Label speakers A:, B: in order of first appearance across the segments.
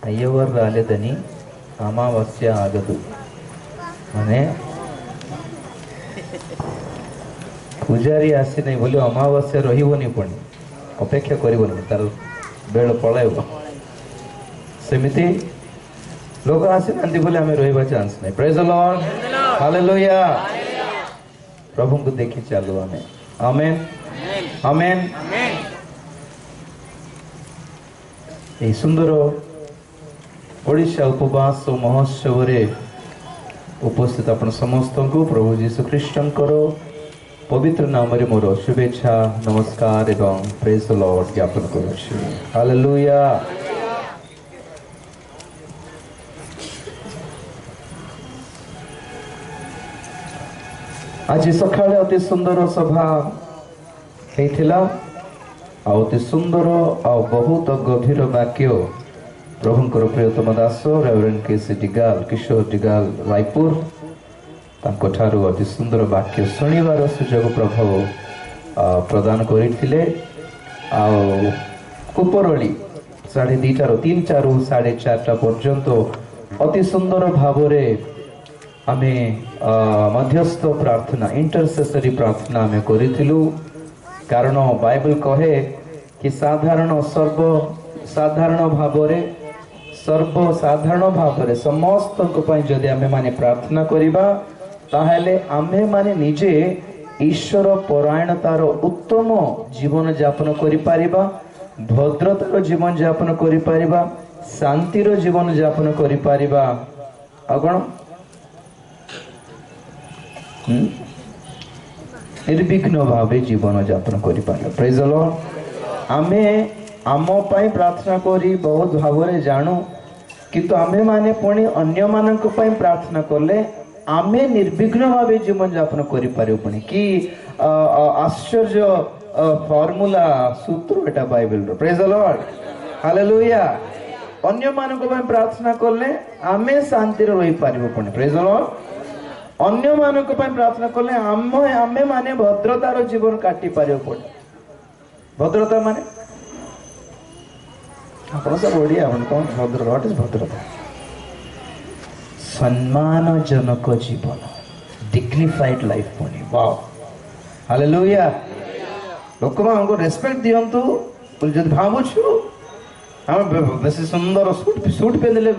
A: అయ్యవారు రాలేదని అమావాస్య ఆగదు. ମାନେ ପୂଜାରୀ ଆସିନାହିଁ ବୋଲି ଅମାବାସ୍ୟା ରହିବନି, ପୁଣି ଅପେକ୍ଷା କରିବନି, ତାର ବେଳ ପଳାଇବ। ସେମିତି ଲୋକ ଆସିନାହାନ୍ତି ବୋଲି ଆମେ ରହିବା ଚାନ୍ସ ନାହିଁ। ପ୍ରେଜ୍ ଦ ଲର୍ଡ, ହାଲେଲୁୟା। ପ୍ରଭୁଙ୍କୁ ଦେଖି ଚାଲୁ ଆମେ। ଆମେନ୍, ଆମେନ୍। ଏହି ସୁନ୍ଦର ଓଡ଼ିଶା ଉପବାସ ମହୋତ୍ସବରେ ଉପସ୍ଥିତ ଆପଣ ସମସ୍ତଙ୍କୁ ପ୍ରଭୁ ଯୀଶୁ ଖ୍ରୀଷ୍ଟଙ୍କର ପବିତ୍ର ନାମରେ ମୋର ଶୁଭେଚ୍ଛା, ନମସ୍କାର ଏବଂ ପ୍ରେଜ୍ ଦ ଲର୍ଡ ଜ୍ଞାପନ କରୁଛି। ହାଲେଲୁୟା। ଆଜି ସକାଳେ ଅତି ସୁନ୍ଦର ସଭା ହେଇଥିଲା, ଆଉ ଅତି ସୁନ୍ଦର ଆଉ ବହୁତ ଗଭୀର ବାକ୍ୟ ପ୍ରଭୁଙ୍କର ପ୍ରିୟତମ ଦାସ ରେଭରେଣ୍ଡ କେସି ଡିଗାଲ, କିଶୋର ଡିଗାଲ ରାୟପୁର, ତାଙ୍କଠାରୁ ଅତି ସୁନ୍ଦର ବାକ୍ୟ ଶୁଣିବାର ସୁଯୋଗ ପ୍ରଭୁ ପ୍ରଦାନ କରିଥିଲେ। ଆଉ ଉପରଳି 2:30ରୁ 3ଟାରୁ 4:30 ପର୍ଯ୍ୟନ୍ତ ଅତି ସୁନ୍ଦର ଭାବରେ ଆମେ ମଧ୍ୟସ୍ଥ ପ୍ରାର୍ଥନା, ଇଣ୍ଟରସେସରୀ ପ୍ରାର୍ଥନା ଆମେ କରିଥିଲୁ। କାରଣ ବାଇବଲ କହେ କି ସର୍ବସାଧାରଣ ଭାବରେ ସମସ୍ତଙ୍କ ପାଇଁ ଯଦି ଆମେମାନେ ପ୍ରାର୍ଥନା କରିବା, ତାହେଲେ ଆମେମାନେ ନିଜେ ଈଶ୍ୱର ପରାୟଣତାର ଉତ୍ତମ ଜୀବନ ଯାପନ କରିପାରିବା, ଭଦ୍ରତାର ଜୀବନ ଯାପନ କରିପାରିବା, ଶାନ୍ତିର ଜୀବନ ଯାପନ କରିପାରିବା। ଆଉ କ'ଣ ନିର୍ବିଘ୍ନ ଭାବେ ଜୀବନ ଯାପନ କରିପାରିବା। ପ୍ରେଜ୍ ଦ ଲର୍ଡ। ଆମେ ଆମ ପାଇଁ ପ୍ରାର୍ଥନା କରି ବହୁତ ଭାବରେ ଜାଣୁ, କିନ୍ତୁ ଆମେମାନେ ପୁଣି ଅନ୍ୟମାନଙ୍କ ପାଇଁ ପ୍ରାର୍ଥନା କଲେ ଆମେ ନିର୍ବିଘ୍ନ ଭାବେ ଜୀବନ ଯାପନ କରିପାରିବୁ। ପୁଣି କି ଆଶ୍ଚର୍ଯ୍ୟ ଫର୍ମୁଲା, ସୂତ୍ର ଏଟା ବାଇବେଲର। ପ୍ରେଜ୍ ଦ ଲର୍ଡ, ହାଲେଲୁୟା। ଅନ୍ୟମାନଙ୍କ ପାଇଁ ପ୍ରାର୍ଥନା କଲେ ଆମେ ଶାନ୍ତିରେ ରହିପାରିବୁ। ପୁଣି ପ୍ରେଜ୍ ଦ ଲର୍ଡ। ଅନ୍ୟମାନଙ୍କ ପାଇଁ ପ୍ରାର୍ଥନା କଲେ ଆମେ ମାନେ ଭଦ୍ରତାର ଜୀବନ କାଟି ପାରିବୁ। ପୁଣି ଭଦ୍ରତା ମାନେ ଆପଣ ସବୁ ଓଡ଼ିଆ, ଆପଣ କ'ଣ ଭଦ୍ରତା? ହ୍ୱାଟ୍ ଇଜ୍ ଭଦ୍ରତା? ସମ୍ମାନଜନକ ଜୀବନ, ଡିଗ୍ନିଫାଇଡ୍ ଲାଇଫ୍। ପୁଣି ୱାଓ, ହାଲେଲୁୟା। ଲୋକମାନଙ୍କୁ ରେସ୍ପେକ୍ଟ ଦିଅନ୍ତୁ ବୋଲି ଯଦି ଭାବୁଛୁ, ଆମେ ବେଶୀ ସୁନ୍ଦର ସୁଟ୍ ପିନ୍ଧିଲେ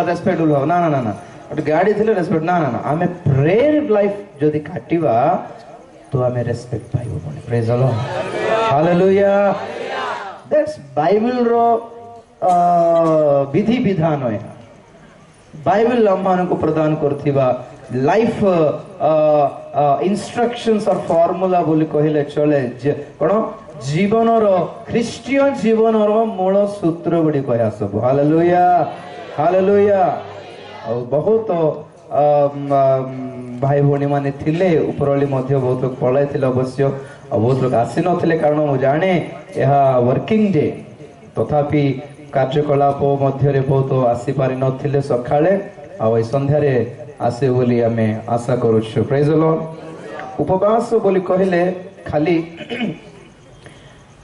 A: ରେସ୍ପେକ୍ଟ ହବ ନା, ନା ନା, ଗୋଟେ ଗାଡ଼ି ଥିଲେ ରେସ୍ପେକ୍ଟ ନା, ନା, ଆମେ ପ୍ରେୟର ଲାଇଫ୍ ଯଦି କାଟିବା ତ ଆମେ ରେସ୍ପେକ୍ଟ ପାଇବୁ। ପୁଣି ପ୍ରେଜ୍ ଦ ଲର୍ଡ, ହାଲେଲୁୟା। ଦ୍ୟାଟ୍ସ ବାଇବେଲର ବିଧି ବିଧାନ। ବାଇବେଲ ଆମମାନଙ୍କୁ ପ୍ରଦାନ କରୁଥିବା ଲାଇଫ ଇନଷ୍ଟ୍ରକ୍ସନ୍ସ ଅର୍ ଫର୍ମୁଲା ବୋଲି କହିଲେ ଚଳେ। କ'ଣ ଜୀବନର, ଖ୍ରୀଷ୍ଟିୟ ଜୀବନର ମୂଳ ସୂତ୍ର ଗୁଡ଼ିକ ଏହା ସବୁ। Hallelujah, hallelujah. ଆଉ ବହୁତ ଭାଇ ଭଉଣୀ ମାନେ ଥିଲେ, ଉପରଳି ମଧ୍ୟ ବହୁତ ଲୋକ ପଳାଇଥିଲେ ଅବଶ୍ୟ, ଆଉ ବହୁତ ଲୋକ ଆସିନଥିଲେ, କାରଣ ମୁଁ ଜାଣେ ଏହା ୱାର୍କିଂ ଡେ। ତଥାପି କାର୍ଯ୍ୟକଳାପ ମଧ୍ୟରେ ବହୁତ ଆସିପାରିନଥିଲେ ସକାଳେ, ଆଉ ଏଇ ସନ୍ଧ୍ୟାରେ ଆସିବେ ବୋଲି ଆମେ ଆଶା କରୁଛୁ। ପ୍ରେଜ୍ ଦ ଲର୍ଡ। ଉପବାସ ବୋଲି କହିଲେ ଖାଲି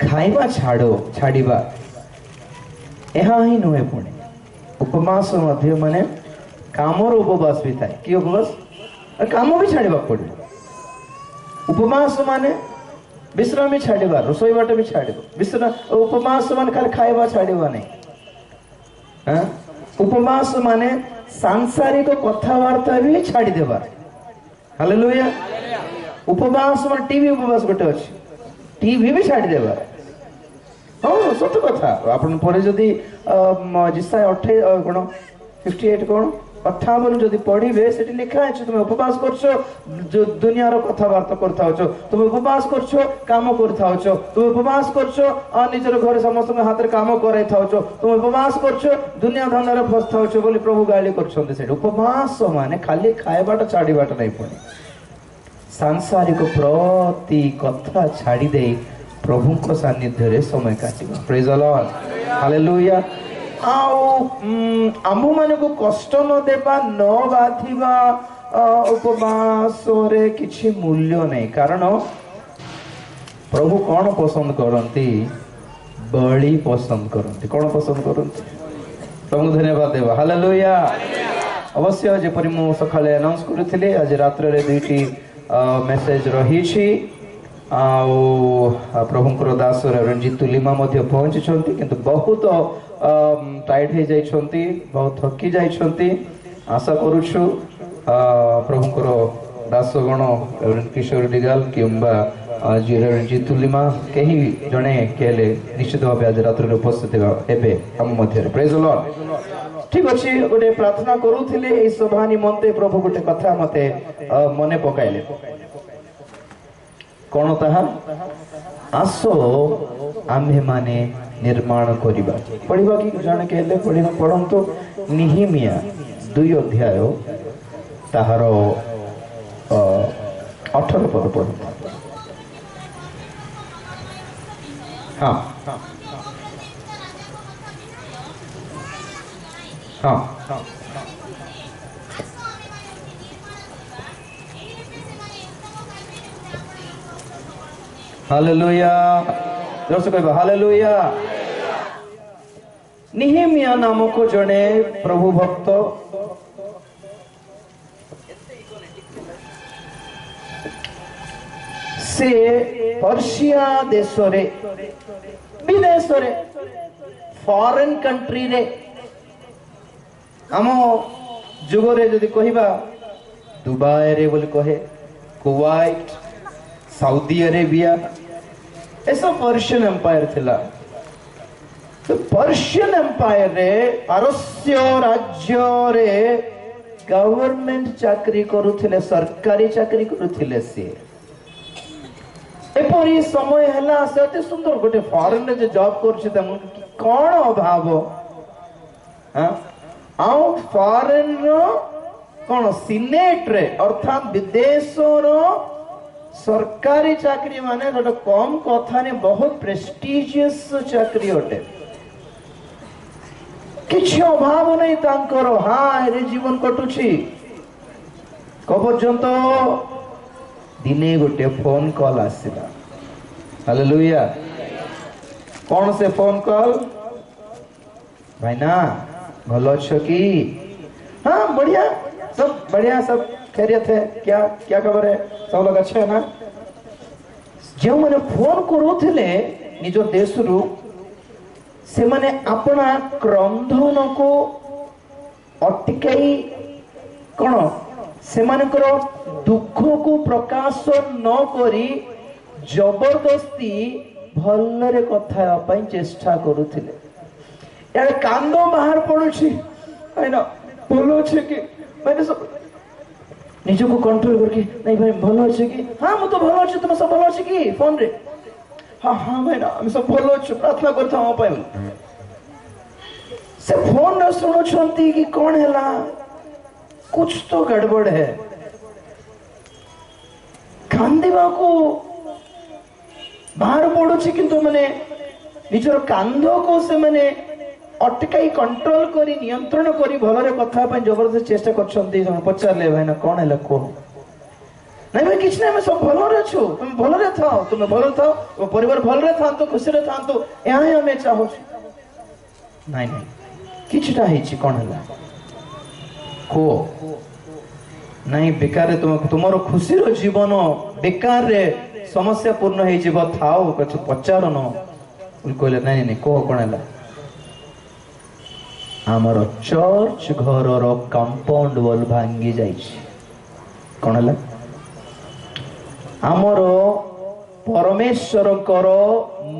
A: ଖାଇବା ଛାଡ଼ିବା ଏହା ହିଁ ନୁହେଁ। ପୁଣି ଉପବାସ ମଧ୍ୟ ମାନେ କାମର ଉପବାସ ବି ଥାଏ। କି ଉପବାସ? କାମ ବି ଛାଡ଼ିବାକୁ ପଡ଼ିବ। ଉପବାସ ମାନେ ବିଶ୍ରାମ ବି ଛାଡ଼ିବା, ରୋଷେଇବାଟ ବି ଛାଡ଼ିବ। ଉପବାସ ମାନେ ଖାଲି ଖାଇବା ଛାଡ଼ିବା ନାହିଁ। ଉପବାସ ମାନେ ସାଂସାରିକ କଥାବାର୍ତ୍ତା ବି ଛାଡ଼ିଦେବା। ହାଲେଲୁୟା। ଉପବାସ ମାନେ ଟିଭି ଉପବାସ ଗୋଟେ ଅଛି, ଟିଭି ବି ଛାଡ଼ିଦେବା। ହଁ, ସତ କଥା। ଆପଣ ପରେ ଯଦି ଜିସାୟ 58 କ'ଣ 58 ଯଦି ପଢିବେ, ସେଠି ଲେଖା ଅଛି ତୁମେ ଉପବାସ କରୁଛ, ଦୁନିଆର କଥାବାର୍ତ୍ତା କରିଥାଉଛ, ତୁମେ ଉପବାସ କରୁଛ, କାମ କରିଥାଉଛ, ତୁମେ ଉପବାସ କରୁଛ, ନିଜର ଘରେ ସମସ୍ତଙ୍କ ହାତରେ କାମ କରାଇଥାଉଛ, ତୁମେ ଉପବାସ କରୁଛ, ଦୁନିଆ ଧନ୍ଦାରେ ଫସିଥାଉଛ ବୋଲି ପ୍ରଭୁ ଗାଳି କରୁଛନ୍ତି। ସେଠି ଉପବାସ ମାନେ ଖାଲି ଖାଇବାଟା ଛାଡ଼ିବାଟା ନାହିଁ, ପୁଣି ସାଂସାରିକ ପ୍ରତି କଥା ଛାଡ଼ି ଦେଇ ପ୍ରଭୁଙ୍କ ସାନ୍ନିଧ୍ୟରେ ସମୟ କାଟିବା। ପ୍ରେଜ୍ ଦ ଲର୍ଡ, ହାଲେଲୁୟା। ଆଉ ଆମ୍ଭମାନଙ୍କୁ କଷ୍ଟ ନ ଦେବା, ନ ବାଧିବା ଉପବାସରେ କିଛି ମୂଲ୍ୟ ନାହିଁ। କାରଣ ପ୍ରଭୁ କ'ଣ ପସନ୍ଦ କରନ୍ତି? ବଳି ପସନ୍ଦ କରନ୍ତି। କ'ଣ ପସନ୍ଦ କରନ୍ତି? प्रभु धन्यवाद देवा हालेलुया अवश्य जेपरि मु सकाळे अनाउंस करूथिले आज रात्र रे दुईटी मेसेज रही छी प्रभुंकर दास रंजीत तुलिमा मध्य पहुंची छंती किंतु बहुत टाइट हो जाइछंती बहुत थकी जाइछंती आशा करूछु प्रभुंकर दासगण किशोर डिगाल किंबा रंजीत तुलिमा कहीं जड़े कहले निश्चित भाव आज रात्र उपस्थित हेबे हम मध्य प्रेज द लॉर्ड ठीक अच्छे गोटे प्रार्थना करूथिले ए सभा निमंते प्रभु गोटे कथा मते मने पकाइले कौन ताहा आसो आम्भे माने निर्माण करिबा पढ़िबा कि जाने कहले पढ़िबा पढ़ंतो निहिमिया 2 अध्याय ताहार 18 पद पढ़ंतो हाँ हाँ हालेलुया जोर से कहबा हालेलुया निहेमिया नामक जने प्रभु भक्त से पर्शिया देश रे विदेश रे फॉरेन कंट्री रे आम जुगरे जदि कहबा दुबई रे बोली कहे कुवैत सऊदी अरेबिया ऐसा पर्शियन एम्पायर थिला तो पर्शियन एम्पायर रे पारस्य राज्य रे गवर्नमेंट चाकरी करूथिले सरकारी चाकरी करूथिले से एपरी समय हला से अति सुंदर गोटे फॉरेन रे जे जॉब करछि त कोन अभाव हां आउ फॉरेन रो कोन सिनेट रे अर्थात विदेश रो सरकारी चाकरी माने गोटे कम कथा ने बहुत प्रेस्टिजियस चाकरी अटे किछि अभाव नहीं तांकर हां रे जीवन कटुछि क पर्यंत दिने गोटे फोन कॉल आसिला हालेलुया कौन से फोन कॉल भाईना भलो अच्छो की हाँ बढ़िया सब खैरियत है क्या क्या खबर है सब लोग अच्छे है ना जो मैंने फोन करूथिले निज देश रु से माने अपना क्रंधन को अटकाई कौन से मानकर दुख को प्रकाश न करी जबरदस्ती भलरे कथा पई चेष्टा करूथिले यार कांदो बाहर पड़ुछि आइना बोलो छे कि मैंने सब निजो को कंट्रोल करके नहीं भाई भलो अछि कि हां मु तो भलो अछि तुम सब भलो अछि कि फोन रे हां भाई ना हम सब भलो अछि प्रार्थना करथा हम पई से फोन न सुनो छंती कि कोन हैला कुछ तो गड़बड़ है कांदिबा को बाहर पड़ुछि किंतु माने निजर कांधो को से माने अटकाई कंट्रोल करी नियंत्रण करी भलरे कथा पय जबरदस्त चेष्टा करछंती पचारले भाई ना कोन हैला को नहीं भाई किछ नै हम सब भलरे छु तुम भलरे थाओ तुम भलो थाओ परिवार भलरे थांतो खुशी रे थांतो एहा हमें चाहो नहीं नहीं किछटा हेछि कोन हैला को नहीं बेकार तुमर खुशी रो जीवन बेकार रे समस्या पूर्ण हे जीव थाओ कछ पचार न कहले नहीं नहीं को कोन हैला हमर चर्च घर रो कंपाउंड वॉल भांगी जाइछि कोन हैला हमर परमेश्वर करो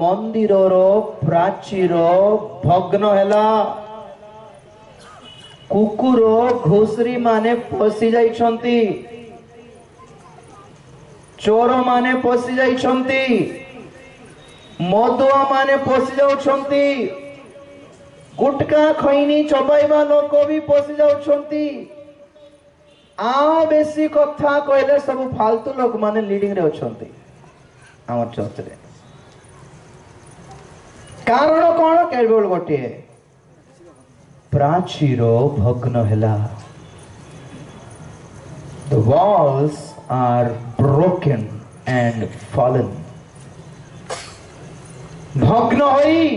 A: मंदिर रो प्राचीर भग्न हैला कुकुर घोसरी माने पसी जाइछंती चोर माने पसी जाइछंती मदुआ माने पसी जाउछंती गुटका खैनी चबाइबा लोक भी पसी जाउछंती आ बेसी कथा कहले सब फालतू लोक माने लीडिंग रे अछंती हमर चर्च रे कारण कोन केवल गोटे प्राचीर भग्न हैला the walls are broken and fallen भग्न होई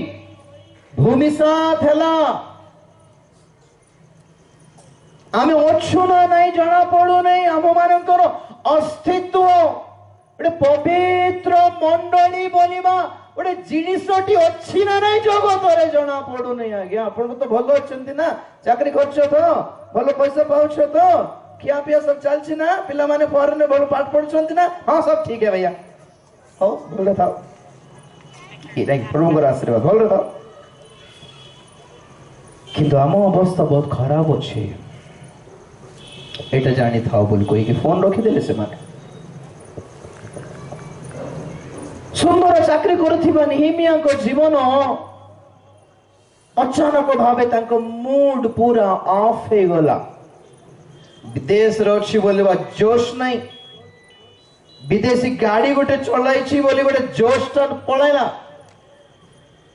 A: भूमिसात हैला आमे अच्छु ना नहीं जना पड़ू नहीं आम मानकर अस्तित्व गोटे पवित्र मंडली बोलिबा गोटे जिनिसटी अच्छी ना नहीं जगत रे जना पड़ू नहीं आज्ञा आपन तो भलो अछंती ना चाकरी करछ तो भलो पैसा पाउछ तो खिया पिया सब चलछि ना पिला माने फॉरेन में भलो पाठ पढछंती ना हां सब ठीक है भैया हो भलो थाओ ई लाइक प्रभु को आशीर्वाद भलो थाओ किंतु आम अवस्था बहुत खराब अछि एटा जानी थाओ बोल कोई के फोन रखी देले से माने सुंदर चाकरी करुथिबा नेहेमिया को जीवन अचानक भावे तांको मूड पूरा ऑफ हे गला विदेश रछि बोलबा जोश नहीं विदेशी गाड़ी गोटे चलाई छी बोली गोटे जोश टन पळैला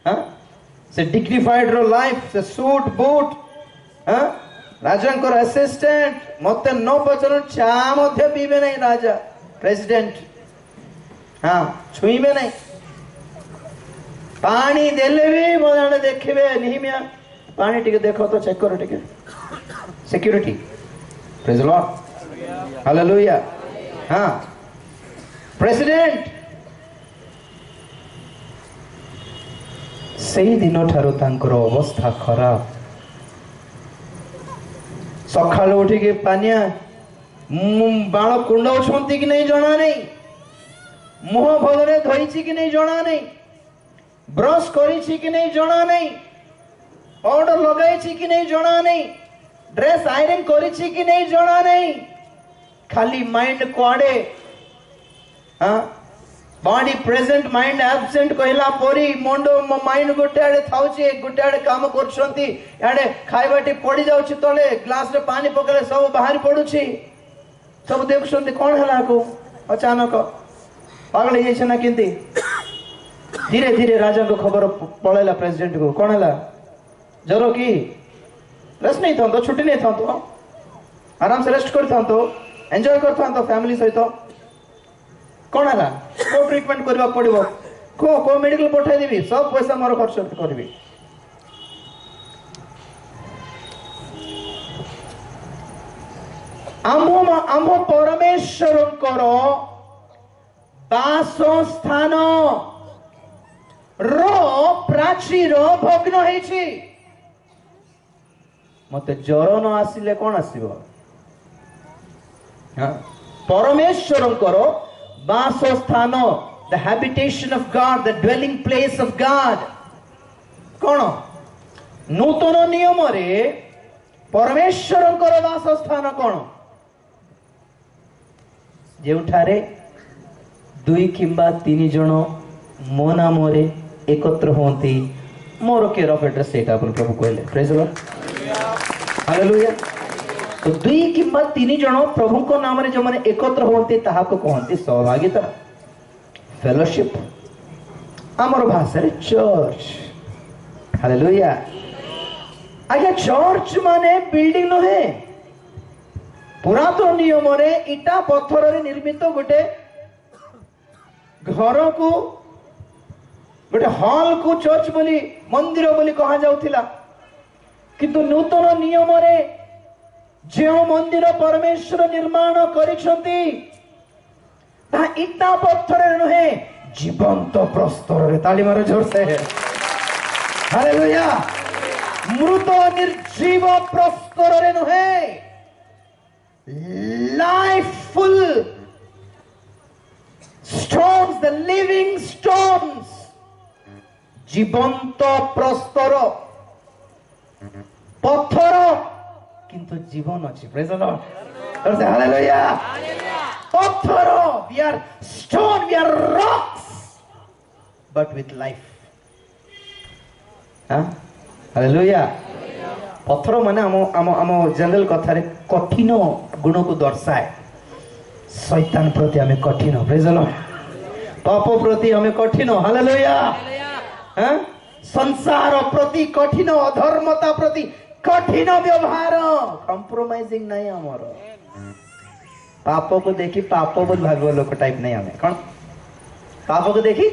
A: हां से डिग्निफाइड रो लाइफ से सूट बूट हां राजा को असिस्टेंट मते न पचन चा मध्य पीबे नहीं राजा प्रेसिडेंट हाँ छुईबे नहीं पानी देले भी मजाने देखिबे नेहेमिया पानी टिके देखो तो चेक करो टिके security praise the Lord hallelujah हाँ प्रेसिडेंट सेही दिन ठारो तांकर अवस्था खराब सकाळ उठी के पानिया बाण कुंडौछंती कि नहीं जणा नहीं मुह भलरे धोईची कि नहीं जणा नहीं ब्रश करिछि कि नहीं जणा नहीं पाउडर लगाइछि कि नहीं जणा नहीं ड्रेस आयरन करिछि कि नहीं जणा नहीं खाली माइंड कोडे हां बॉडी प्रेजेंट माइंड एब्सेंट कहला परी मुंडो माइंड गोटे आड़े थाउछि गोटे आड़े काम करछंती याडे खाइबाटी पड़ी जाउछि तले ग्लास रे पानी पकले सब बाहर पडुछि सब देखछंती कोन हला को अचानक पागल हे छना किंती धीरे धीरे राजा को खबर पळेला प्रेसिडेंट को कोन हला जरो की रेस्ट नहीं था तो छुट्टी नहीं था तो आराम से रेस्ट कर था तो एंजॉय कर था तो फैमिली सहित कोन हला को ट्रीटमेंट करबा पड़िबो को मेडिकल पठाई देबी सब पैसा मोर खर्च करबी आम परमेश्वर करो बासस्थान रो प्राचीर भग्न हेछि मते ज्वर न आसिले कोन आसीबो हां परमेश्वर करो बासस्थान the habitation of God the dwelling place of God कोन नूतन नियम रे परमेश्वर करो बासस्थान कोन जेउठारे दुई किंबा तीन जन मो नाम एकत्र होती मोर केयर ऑफ एड्रेस सेटा प्रभु कहले प्रेज द लॉर्ड हालेलुया तो दुई किंबा तीन जन प्रभु को नाम रे जो माने एकत्र होती ताहा को कहंती सहभागिता फेलोशिप हमर भाषा रे चर्च हालेलुया आगे चर्च माने बिल्डिंग न है पुरातन नियम रे इटा पत्थर रे निर्मित गोटे घर को गोटे हॉल को चर्च बोली मंदिर बोली कहा जाउथिला किंतु नूतन नियम रे जे मंदिर परमेश्वर निर्माण करिसंती ता इटा पत्थर रे नहे जीवंत प्रस्तर रे ताली मारो जोर से हालेलुया मृत निर्जीव प्रस्तर रे नहे लाइफफुल stones the living stones जीवंत प्रस्तर पत्थर किंतु जीवन अछि प्रेज द लॉर्ड और से हालेलुया पत्थर we are stone we are rocks but with life हां हालेलुया पत्थर माने हम जनरल कथा रे कठिन गुण को दर्शाए शैतान प्रति हमें कठिन प्रेज द लॉर्ड पाप प्रति हमें कठिन हालेलुया हैं संसार प्रति कठिन अधर्मता प्रति कठिन व्यवहार कंप्रोमाइजिंग नहीं हमर पाप को देखी पाप बोल भागव लोक टाइप नहीं हमें कौन पाप को देखी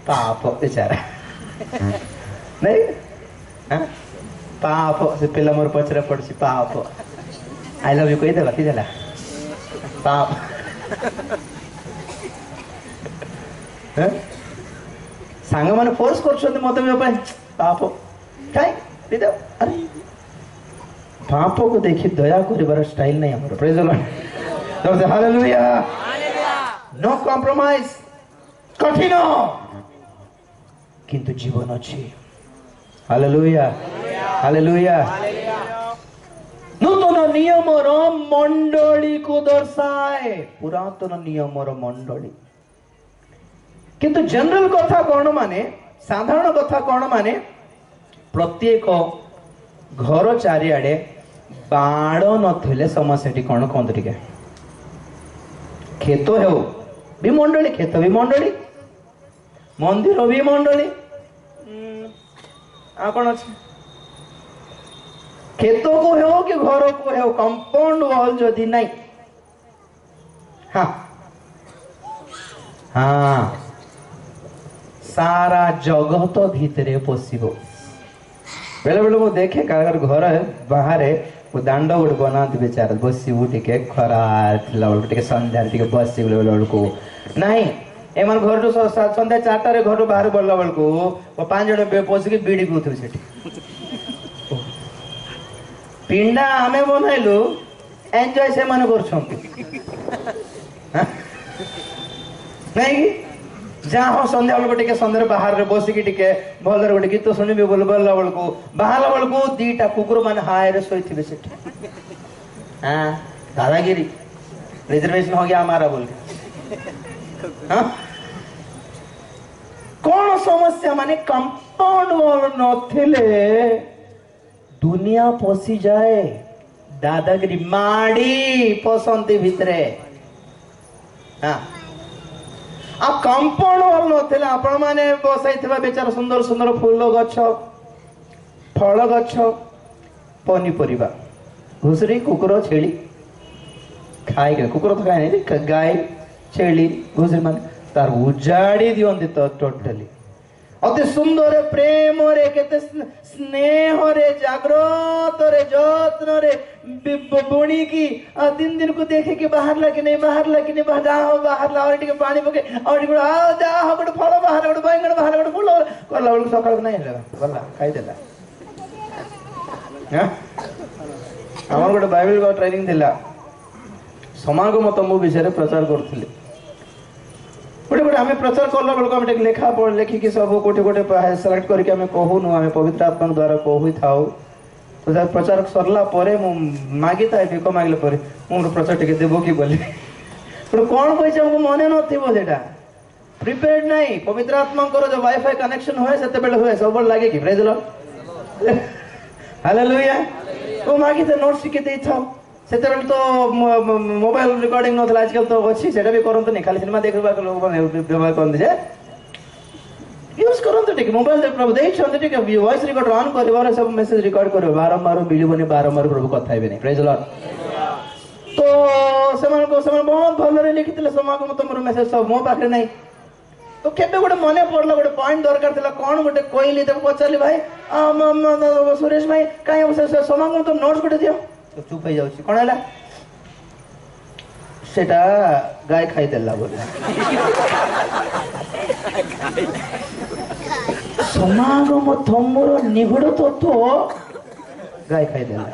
A: पाप बेचारा नहीं हैं पाप से पिला मोर पचरा पड़सी पाप आई लव यू कही देला ती देला पाप सांग मैंने फोर्स कर मत पाप कहीं अरे पाप को देखी दया कर स्टाइल नहीं हमारे praise the Lord hallelujah no compromise कठिन किंतु जीवन अच्छी हालेलुया हालेलुया नूतन नियम मंडली को दर्शाए पुरातन नियम मंडली किंतु जनरल कथा कौन माने साधारण कथा कौन माने प्रत्येक घर चारिआडे बाण नथिले समस्या कौन कहते टिके खेत हो भी मंडली खेत भी मंडली मंदिर भी मंडली आ कौन अच्छे खेत को हो कि घर को हो कंपाउंड वॉल जदि नहीं हाँ हाँ सारा जगत भितर पशिब बेले बेले मुझे देखे घर बाहर वो दांड गोटे बना बेचार बसबू टे खरा टे सन्ध्या बस को नहीं एम घर सन्ध्या 4टार घर बाहर बढ़ला बेलू वो 5 जन पशिक बीड़ी पीउे से पिंडा आमे बनइलु एंजॉय से माने नहीं जहाँ सन्ध्या बेलू टे सन्ध्या बाहर बसिकी टे भल गोटे गीत शुणी बोल गला बेलू बाहर बेलू 2टा कुकुर मान हाय शोथे से हाँ दादागिरी रिजर्वेशन हो गया हमारा बोल हाँ? कौन समस्या माने कंपाउंड वॉल नथिले दुनिया पशि जाए दादागिरी माड़ी पसंदी भितरे हाँ आ कंपाउंड वॉल नथिले आपण माने बसाइथिबा बेचारा सुंदर सुंदर फूल गछ फल गछ पनीपरिबा घुसरी कुकुर छेली खाई कुकुर तो खाए नहीं गाय छेली घुसरी माने तार उजाड़ी दियंती तो टोटली अति सुंदर प्रेम रे केते स्नेह रे जागृत रे जत्न रे बुणी की दिन दिन को देखे कि बाहर लगे नहीं बाहर जाओ बाहर ला और टिके पानी पके और टिके आ जाओ गोटे फल बाहर गोटे बैंगन बाहर गोटे फूल करला बेलू सकाळ नहीं गला खाई देला हां हमर गोटे बाइबल को ट्रेनिंग दिला समाज मत मो विषय प्रचार करथिले गोटे गोटे आम प्रचार कला बेलू आम लेखा पढ़ लेखिकी सब गोटे गोटे सेलेक्ट करके आम कहूनु आम पवित्र आत्मा द्वारा कहु थाउ तो प्रचार सरला परे मु मागी था भिक मागले परे मु प्रचार टिके देबो कि बोली कौन कहि हमको मने नथिबो सेटा प्रिपेयर्ड नहीं पवित्र आत्मा जो वाईफाई कनेक्शन हुए से बेले हुए सब लगे कि प्रेज लॉर्ड हालेलुया ओ मागी थे नोट्स के दे थाओ सेते तो मोबाइल रिकॉर्डिंग नथला आजकल तो अच्छी सेटा भी करंत नहीं खाली सिनेमा देखबा लोग व्यवहार करन जे यूज करंत ठीक मोबाइल दे प्रभु देख छन ठीक वॉइस रिकॉर्ड ऑन करबार सब मैसेज रिकॉर्ड करो बारंबार मिलिबनी बारंबार प्रभु कथा हेबे नहीं प्रेज लॉर्ड तो सेमान बहुत भल रे लिखितले समागम तुमर मैसेज सब मो पाखे नहीं तो केबे गोटे मने पड़ला गोटे पॉइंट दरकार थिला कोन गोटे कोइली तब पचारली भाई सुरेश भाई काई समागम तो नोट्स गोटे दियो तो चुप हो जाउची कोन हला सेटा गाय खाई देला बोले समागम थमर निगुड़ तत्व गाय खाई देला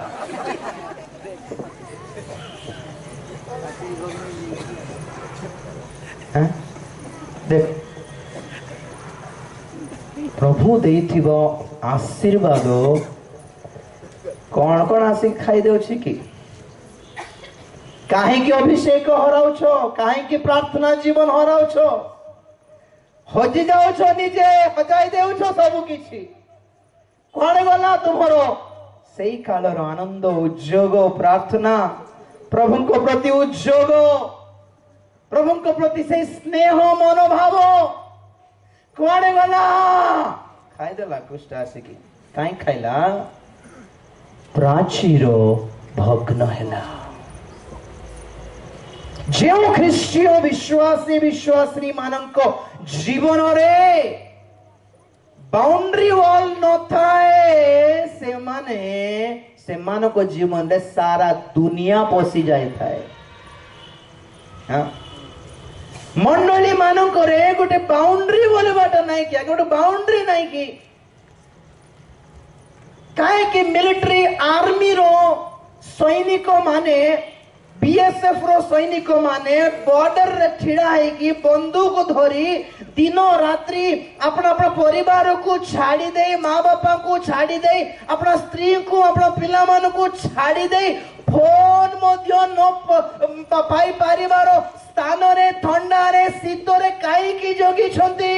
A: देख प्रभु देइथिबो आशीर्वाद कौन कौन आसिक खाई देउछि कि काहे कि अभिषेक हराउछ काहे कि प्रार्थना जीवन हराउछ हजि जाउछ निजे हजाई देउछ सब किछि कोन गला तुमरो सेई कालर आनंद उद्योग प्रार्थना प्रभु को प्रति उद्योग प्रभु को प्रति से स्नेह मनोभाव कोन गला खाई देला कुष्ट आसिकी काहे खाइला प्राचीर भग्न हेला जो ख्रीष्टीय विश्वासी विश्वासी मानक जीवन रे बाउंड्री वॉल न थाए सेमान को जीवन रे सारा दुनिया पशि जाए थाए। हाँ मंडली मानक गोटे बाउंड्री बोले बाटा नहीं कि गोटे बाउंड्री नहीं कि काहे कि मिलिट्री आर्मी रो सैनिक माने बीएसएफ रो सैनिक माने बॉर्डर रे ठिड़ा है कि बंदूक धरी दिनो रात्रि अपना अपना परिवार को छाड़ी दे, माँ बापा को छाड़ी दे, अपना स्त्री को अपना पिला मान को छाड़ी दे, फोन मध्य न पाई पारिबार स्थान रे ठंडा रे शीत रे काई की जोगी छंती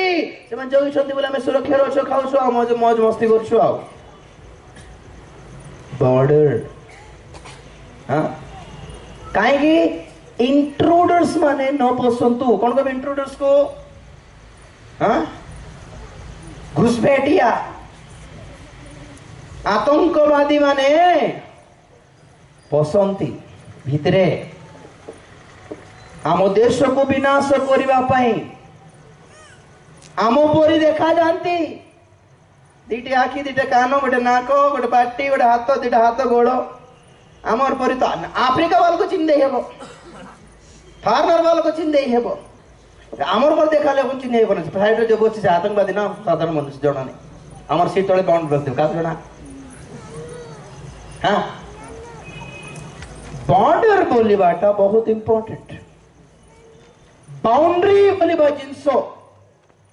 A: से मन जोगी छंती बोले हम सुरक्षा रो छ खाउ छ मौज मौज मस्ती कर छ। आ बॉर्डर हां काहे कि इंट्रूडर्स माने न पसंतु कोन को इंट्रूडर्स को हाँ घुसपैठिया आतंकवादी माने पसंती भितरे आम देश को विनाश करबा पई आम परी देखा जानती दीटे आखि दीटे कान गोटे नाक गोटे पाटी गोटे हाथ दीटा हाथ गोड़ आमर परी तो आफ्रिका वाल को चिन्ह हेबो फार्मर वाल को चिन्ह हेबो आमर पर देखा ले चिन्ह हेबो ना साइड रे जो बच्चे आतंकवादी ना साधारण मनुष्य जणा नहीं आमर सीट तले बाउंड रख दे का जणा। हां बॉर्डर बोलीबाटा बहुत इंपोर्टेंट बाउंड्री बोलीबा जिंसो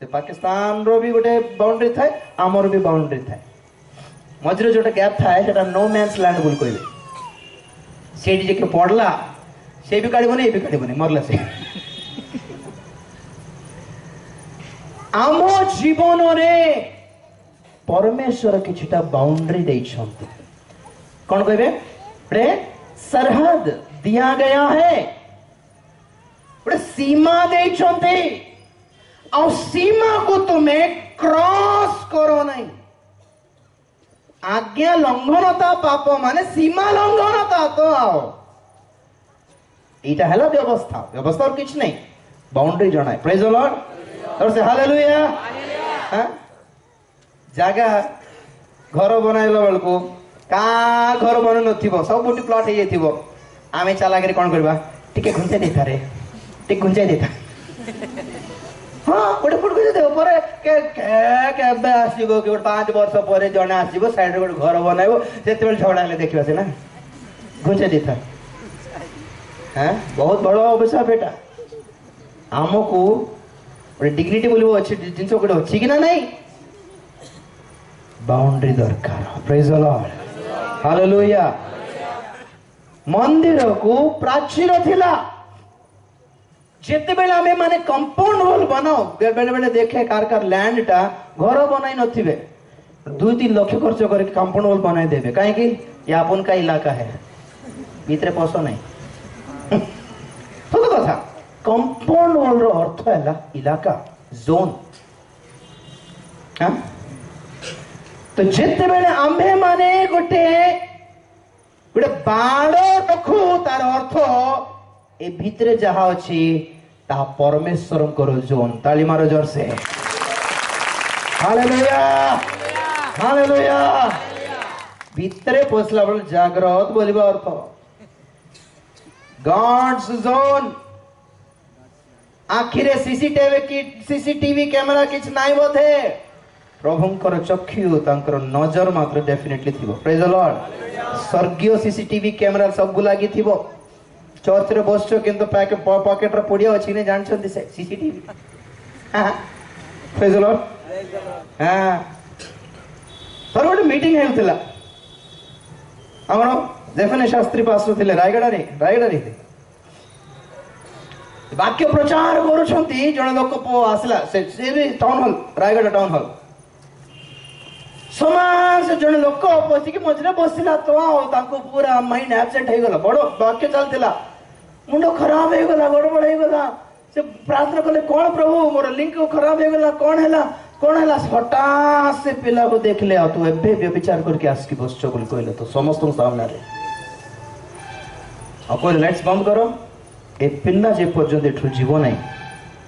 A: से पाकिस्तान रो भी गोटे बाउंड्री थाए आमर भी बाउंड्री थाए मझरे जोटा गैप थाए सेटा नो मैन्स लैंड बोल कहबे सेठी जे के पड़ला से भी काढिबो नै भी काढिबो नै मरला से आमो जीवन रे परमेश्वर किछटा बाउंड्री देई छंती कौन कहबे रे सरहद दिया गया है रे सीमा देई छंती आ सीमा को तुम्हें क्रॉस करो नहीं आज्ञा लंघनता पाप माने सीमा लंघनता तो आओ इटा हेला व्यवस्था व्यवस्था और किछ नहीं बाउंड्री जणाय प्रेज द लॉर्ड और से हालेलुया। हां जागा घर बनाइला बेल को का घर बन नथिबो सब बुटी प्लॉट हे जेथिबो आमे चला करे कोन करबा टिके घुंचे देता रे टिक घुंचे देता हाँ गोटे फुट दे पर के आसो कि 5 वर्ष पर जड़े आसो साइड गोटे घर बनइब से झगड़ा हेल्ले देखा से ना घुंचे देता। हाँ बहुत बड़ अवश्य बेटा आमको गोटे डिग्निटी बोल जिन गोटे अच्छी कि ना नहीं बाउंड्री दरकार प्रेज द लॉर्ड हालेलुया। मंदिर को प्राचीर थिला जेते बेले आमे माने कंपाउंड वॉल बनाओ बेले बेले देखे कार लैंड टा घर बनाई नथिबे 2-3 लाख खर्च करके कंपाउंड वॉल बनाई देबे काहे कि ये अपन का इलाका है भीतर पसो नहीं तो कथा कंपाउंड वॉल रो अर्थ हैला इलाका जोन। हां तो जेते बेले आम्भे माने गोटे बाड़ रखू तार अर्थ ए भितरे जहा अछि ता परमेश्वर करो जोन ताली मारो जोर से हालेलुया हालेलुया। भितरे पसला बल जागृत बोलिबा अर्थ गॉड्स जोन आखिरे सीसीटीवी कैमरा किछ नाइ बोधे प्रभुंकर चक्षु तांकर नजर मात्र डेफिनेटली थिबो प्रेज द लॉर्ड। स्वर्गीय सीसीटीवी कैमरा सब लागी थिबो चर्च रे बसछो किंतु पॉकेट रे पडिया अछि ने जान छथि से सीसीटीवी। हां प्रेज द लॉर्ड। हां पर ଗୋଟେ मीटिंग हेउतला हमरो जेफने शास्त्री पास्टर थिले रायगड़ा रे वाक्य प्रचार करूछंती जने लोक आसला से भी town hall Rayagada town hall समाज जन लोक बसिक मझे बसला तो ताको पूरा माइंड एब्सेंट हो गला बड़ वाक्य चलतिला मुंड खराब हो गला गड़बड़ हो गला से प्रार्थना कले कौन प्रभु मोर लिंक खराब हो गला कौन हैला हठात से पिला को देख ले तू एबे व्यभिचार करके आसकी बसछो बोल कहले तो समस्त सामने रे कोई लाइट्स बंद करो ए पिल्ला जे पर्यंत एठु जीव नहीं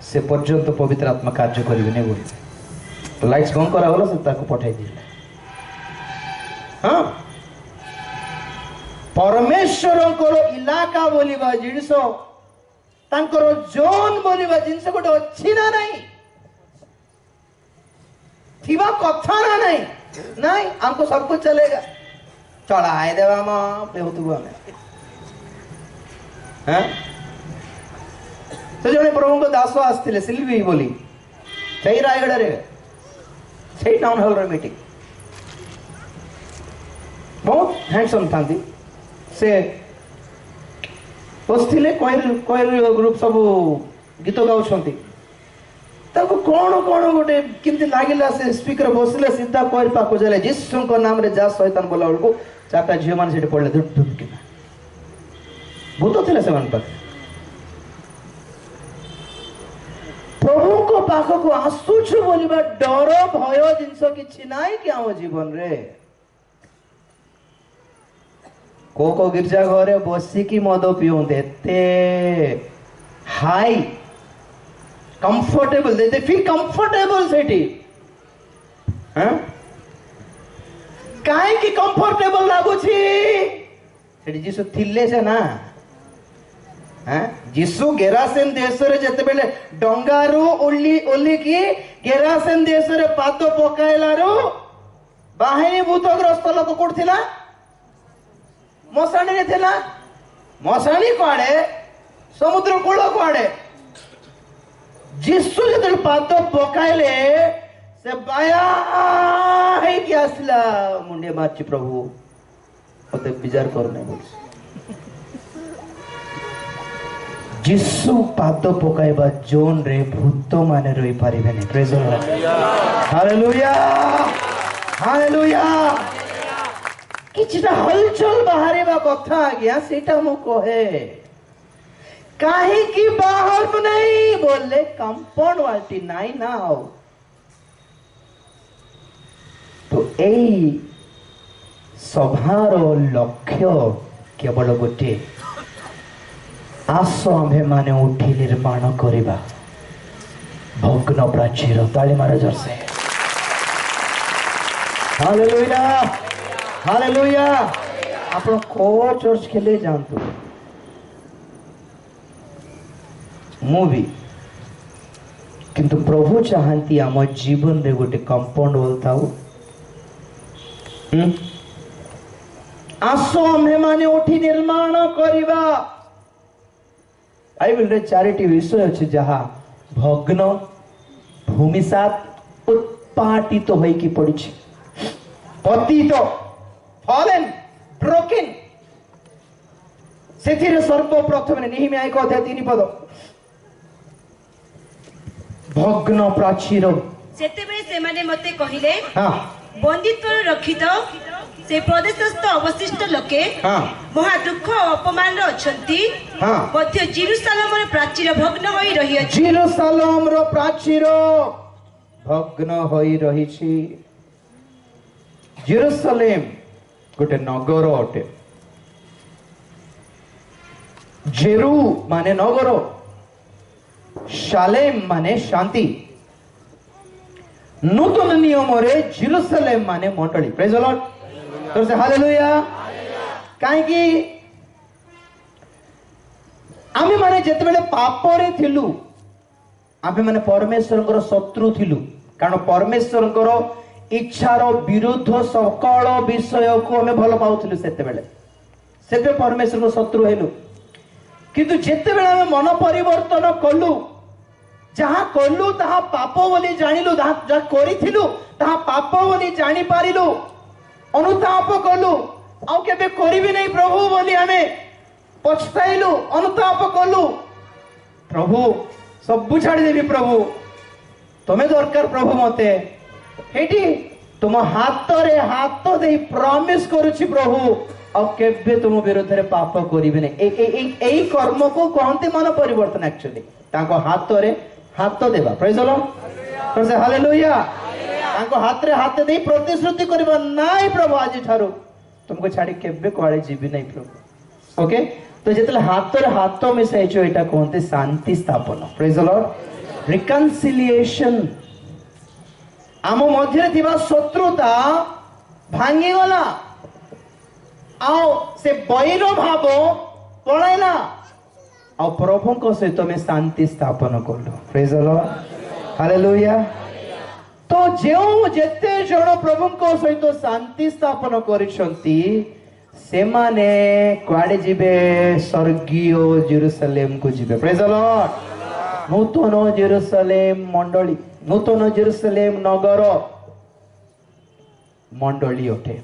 A: से पर्यंत पवित्र आत्मा कार्य करिवे नै बोल तो लाइट्स बंद करा होला से ताको पठाई दिले हाँ परमेश्वर इलाका बोलिबा जिनिस तांकर जोन बोलिबा जिनिस गोटे अच्छी ना नहीं थिबा कथा ना नहीं हमको सब कुछ चलेगा चढ़ाई देवा मां बेहुतुबा में हाँ तो जने प्रभु को दास आसते सिल्वी बोली सही रायगढ़ रे सही टाउन हॉल रे मीटिंग बहुत हैंडसम था से बसथिले कोयल ग्रुप सब गीत गाउछंती ताको कोन कोन गोटे किंति लागिला से स्पीकर बसले सीधा कोयल पाको जले यीशु को नाम रे जा शैतान बोला को चाका झियो मान सेठी पड़ले धुप धुप के भूत थिले से मन पर प्रभु को पाखो को आसुछु बोलिबा डर भय जिंस किछि नाइ कि हम जीवन रे को गिरजा घरे बसिकी मद पिउंते एते हाई कंफर्टेबल दे फील कंफर्टेबल सेठी हां काहे कि कंफर्टेबल लागु छी सेठी जीसु थिले से ना हां जीसु गेरासेन देश रे जते बेले डंगारू ओली ओली की गेरासेन देश रे पातो पकाइलारू बाहिनी भूतग्रस्त लोक कोठथिला मसाणी रे थिला मसाणी कोआडे समुद्र कूल कोआडे जीसु जते पातो पकाइले से बाया है कि आसला मुंडे मारची प्रभु ओते विचार करने बोल जीसु पातो पकाइबा जोन रे भूत माने रही पारिबे नै praise the Lord hallelujah hallelujah किछटा हलचल बाहरिबा कथा आज्ञा सेटा मो कहे काहे कि बाहर नहीं बोले कंपाउंड वाल्टी नहीं ना हो तो एई सभार लक्ष्य केवल गोटे आस आम्भे माने उठी निर्माण करिबा भग्न प्राचीर ताली मारे जरसे हालेलुया हालेलुया आपण को चर्च के लिए जानतु मु भी किंतु प्रभु चाहती आम जीवन रे गोटे कंपाउंड बोलताऊ आसो आम्भे माने उठी निर्माण करिबा बाइबल रे चारिटी विषय अछि जहा भग्न भूमिसात उत्पाटित तो होई की पड़ी छी पतित फॉलन ब्रोकन सेथिरे सर्वप्रथम नेहिमिया 1 अध्याय 3 पद भग्न प्राचीर
B: सेतेबेले से माने मते कहिले
A: हां
B: बंदित्व रखित से प्रदेशस्थ अवशिष्ट लोके
A: हां
B: महा दुख अपमान रो अछंती
A: हां
B: मध्य जेरूशलेम रे प्राचीर भग्न होई रही अछि
A: जेरूशलेम रो प्राचीर भग्न होई रही छी जेरूशलेम गोटे नगर अटे जेरू माने नगर शालेम माने शांति नूतन नियम रे जेरूशलेम माने मंडली प्रेज द लॉर्ड तो से हालेलुया काहे कि आमे माने जते बेले पाप रे थिलु आमे माने परमेश्वर को शत्रु थिलु कारण परमेश्वर को इच्छार विरुद्ध सकल विषय को हमें भल पाउथिलु सेते बेले परमेश्वर को शत्रु हेलु किंतु जेते बेले हमें मन परिवर्तन कलु जहा कलु ताहा पाप बोली जानिलु जहा करिथिलु ताहा पाप बोली जानि पारिलु अनुताप कलु आउ केबे करिबि नै प्रभु बोली हमें पछताइलु अनुताप कलु प्रभु सब छाड़ी देबी प्रभु तुम्हें दरकार प्रभु मते हेटी तुम हाथ रे हाथ दे प्रॉमिस करूछि प्रभु अब केबे तुम विरुद्ध रे पाप करिबे नै एई कर्म को कहंते मन परिवर्तन एक्चुअली ताको हाथ रे हाथ देबा प्रेज द लॉर्ड से हालेलुया ताको हाथ रे हाथ दे प्रतिश्रुति करबा नाइ प्रभु आज ठारो तुमको छाड़ी केबे कोआळे जीबी नै प्रभु ओके तो जेतले हाथ रे हाथ मिसाइ छ एटा कहंते शांति स्थापन प्रेज द लॉर्ड रिकन्सिलिएशन आम मध्य शत्रुता भांगी गला आओ से बैर भाव पळाइला आ प्रभु सहित में शांति स्थापन कलु प्रेज द लॉर्ड हालेलुया तो जो जेते जण प्रभु सहित शांति स्थापन करिसंती से माने कुआडे जिबे स्वर्गीय जेरूसलेम को जिबे प्रेज द लॉर्ड नूतन जेरूसलेम मंडली नूतन जेरूसलेम नगर मंडली अटे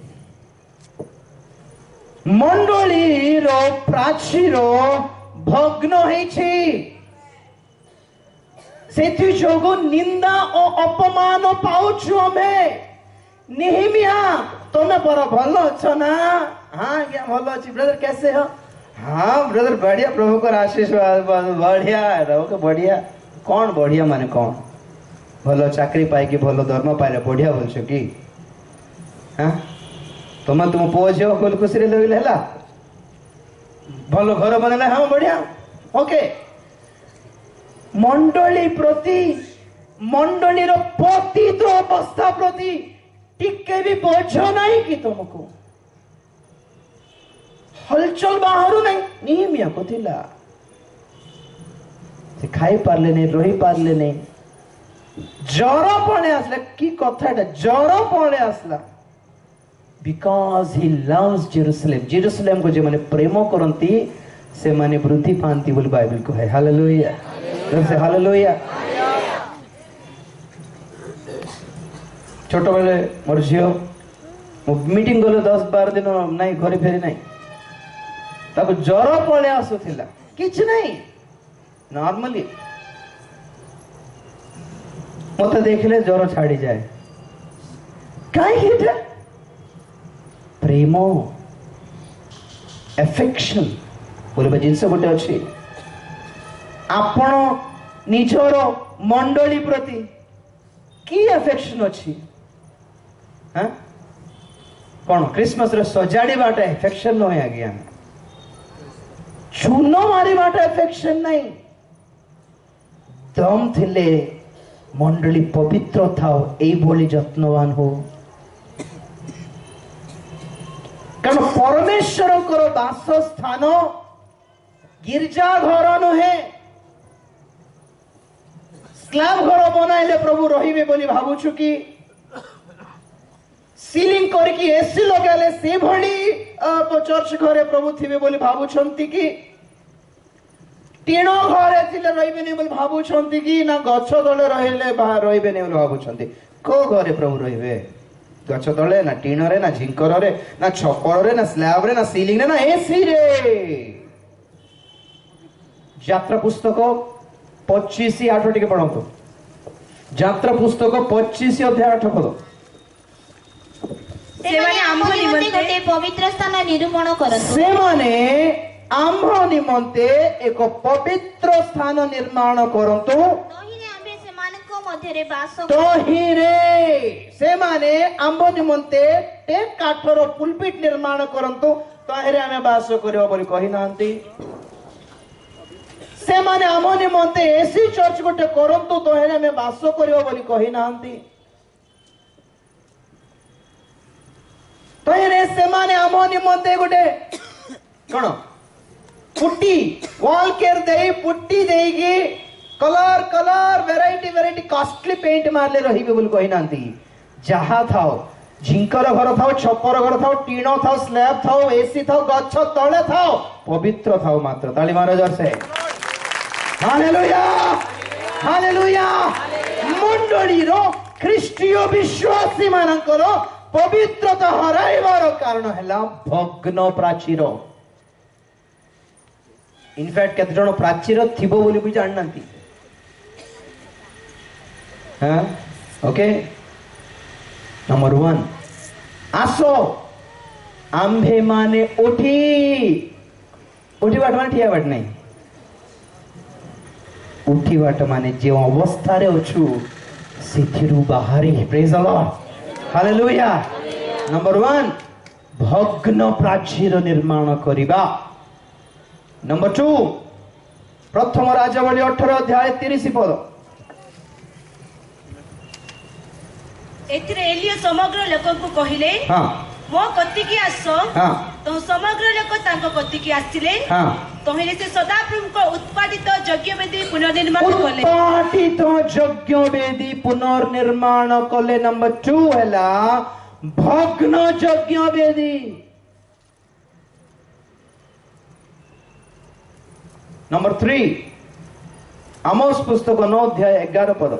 A: मंडली रो प्राचीर भग्न होइछि सेथि जोगु निंदा और अपमान पाउछु हमें नेहमिया तुम पर भलो छ ना हाँ क्या भलो अछि ब्रदर कैसे हो हाँ ब्रदर बढ़िया प्रभु को आशीर्वाद बढ़िया रहो बढ़िया कौन बढ़िया माने कौन भलो चाकरी पाई कि भलो दरमा पाइले बढ़िया बोलछो कि हाँ तुम पुओ झील खोल खुशी लगे भल घर बनला हाँ बढ़िया ओके मंडली प्रति मंडली पतित अवस्था प्रति टिके भी बोझ नहीं कि तुमको हलचल बाहर नहीं नेहमिया को थिला से खाई पारले नहीं रही पारले नहीं जर पणे आसला कि कथाटा जर पणे आसला because he loves Jerusalem Jerusalem को जो माने प्रेम करंती से माने वृद्धि पांती बोल बाइबल को है हालेलुया से हालेलुया छोट बेले मोर झियो मीटिंग गले 10-12 दिन नहीं घरे फेरी नहीं ताको जर पळे आसुथिला किछ नहीं नॉर्मली मते देखले जर छाड़ी जाए काई हेटा प्रेम एफेक्शन बोले जिनस गोटे अच्छी आपण निजर मंडली प्रति की एफेक्शन अच्छी हाँ कौन क्रिसमस रे सजाड़ी बाटा एफेक्शन नहीं आज्ञा चून मारी बाटा एफेक्शन नहीं दम थिले मंडली पवित्र था ए बोली जत्नवान हो कारण परमेश्वर वासस्थान गिरजा घर नुहे स्लैब घर बनाइले प्रभु रहिबे बोली भाबुछु कि सीलिंग करके एसी लगाले से भली चर्च घरे प्रभु थिबे बोली भाबुछंती कि टीण घरे थिले रहिबे नै बोली भाबुछंती कि ना गछ तले रहिले बाहर रहिबे नै बोली भाबुछंती को घरे प्रभु रहिबे गछ तले ना टीण रे ना झिंकर रे ना छपर रे ना स्लैब रे ना सीलिंग रे ना एसी रे यात्रा पुस्तक 25:8 टिके पढंतु यात्रा पुस्तक 25 अध्याय 8 पद
B: सेमाने आम्भ निमंते
C: पवित्र स्थान निरूपण करନ୍ତୁ
A: सेमाने आम्भ निमंते एक पवित्र स्थान निर्माण करନ୍ତୁ
C: तहिरे आम्भे सेमानଙ୍କ ମଧ୍ୟରେ ବାସ
A: तहिरे सेमाने आम्भ निमंते एक काठर पुलपिट निर्माण करନ୍ତୁ तहिरे आमे बास करियो बोली कहि नांती सेमाने आम निमंते एसी चर्च गोटे करନ୍ତୁ तहिरे आमे बास करियो बोली कहि नांती तहिरे सेमाने आम निमंते गोटे कोन पुट्टी वॉल केर देई पुट्टी देईगी colour colour variety costly paint मारले रहिबे बोली कहि नांती जहा थाओ झिंकर घर थाओ छपर घर थाओ टीण थाओ स्लैब थाओ एसी थाओ गच्छ तळे थाओ पवित्र थाओ मात्र ताली मारो जोर से हालेलुया हालेलुया मंडली रो ख्रीष्टीय विश्वासी मानकर पवित्रता हराइबार कारण हैला भग्न प्राचीर इनफैक्ट केते जण प्राचीर थिबो बोली भी जाननांती हाँ ओके नंबर 1 आसो आंभे माने उठी उठी बाट माने ठिया बाट नहीं उठी बाट माने जे अवस्था रे अछु सिथिरु बाहरी praise the Lord hallelujah number 1 भग्न प्राचीर निर्माण करिबा नंबर 2 प्रथम राजावली 18 अध्याय 30 पद
B: एथिरे एलिया समग्र लोक को कहिले
A: हाँ
D: ମୋ କତିକି ଆସ
A: ହଁ
D: ତ ସମଗ୍ର ଲୋକ ତାଙ୍କ କତିକି ଆସିଲେ
A: ହଁ
D: ତହିଁରେ ସେ ସଦାପ୍ରଭୁଙ୍କ ଉତ୍ପାଦିତ ଯଜ୍ଞବେଦୀ ପୁନର୍ନିର୍ମାଣ କଲେ।
A: ଉତ୍ପାଟିତ ଯଜ୍ଞ ବେଦୀ ପୁନର୍ନିର୍ମାଣ କଲେ। ନମ୍ବର 2 ହେଲା ଭଗ୍ନ ଯଜ୍ଞ ବେଦୀ। नंबर 3 आमोस पुस्तक 9 अध्याय 11 पद।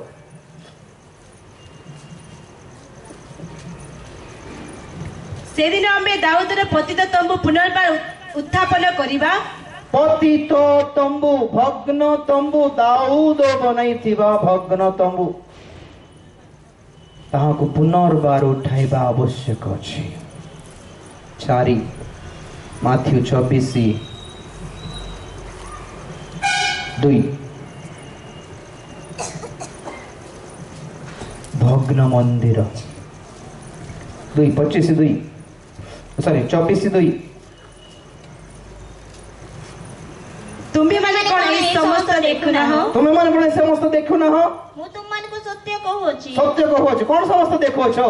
D: ସେଦିନ ଆମେ ଦାଉଦର ପତିତ ତମ୍ବୁ ପୁନର୍ବାର ଉତ୍ଥାପନ କରିବା।
A: पतित तंबू भग्न तंबू दाऊद बनाइथिबा भग्न तंबू ताहाको पुनर्बार उठाइबा आवश्यक अछि। 4 माथ्यू 24:2 भग्न मंदिर 2:25 सॉरी 24:2
D: ତୁମେ ମାନେ କଣ ଏହି ସମସ୍ତ ଦେଖୁନାହ?
A: तुम्हें मन कोन समस्त देखु ना हो
C: ମୁଁ ତୁମମାନଙ୍କୁ ସତ୍ୟ କହୁଅଛି
A: सत्य कहू कौन समस्त देखो छो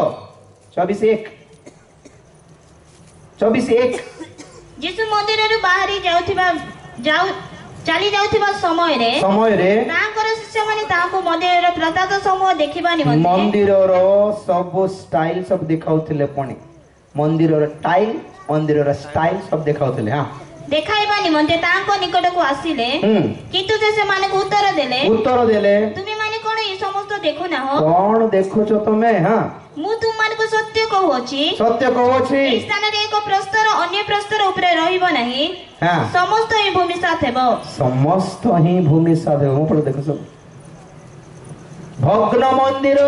A: 24:1
C: ଯୀଶୁ ମନ୍ଦିରରୁ ବାହାରି ଚାଲି ଯାଉଥିବା ସମୟରେ ତାଙ୍କର ଶିଷ୍ୟମାନେ ତାହାକୁ ମନ୍ଦିରର ପ୍ରସାଦ ସମୂହ ଦେଖିବା ନିମନ୍ତେ
A: मंदिरर सब स्टाइल सब देखाउथिले पुणी मंदिरर टाइल मंदिरर स्टाइल सब देखाउथिले। हां
C: ଦେଖାଇବା ନିମନ୍ତେ ତାଙ୍କ ନିକଟକୁ ଆସିଲେ କିନ୍ତୁ ସେ ସେମାନଙ୍କୁ ଉତ୍ତର ଦେଲେ ତୁମେମାନେ କଣ ଏହି ସମସ୍ତ ଦେଖୁନାହ?
A: कौन देखुଛ तमे? हां
C: ମୁଁ ତୁମମାନଙ୍କୁ ସତ୍ୟ କହୁଅଛି ଏହି ସ୍ଥାନରେ ଏକ ପ୍ରସ୍ତର ଅନ୍ୟ ପ୍ରସ୍ତର ଉପରେ ରହିବ ନାହିଁ।
A: हां
C: ସମସ୍ତ ଏହି ଭୂମି ସାଥ ହେବ।
A: समस्त ही भूमि साथ हो पड़ देखो सब भग्न मंदिर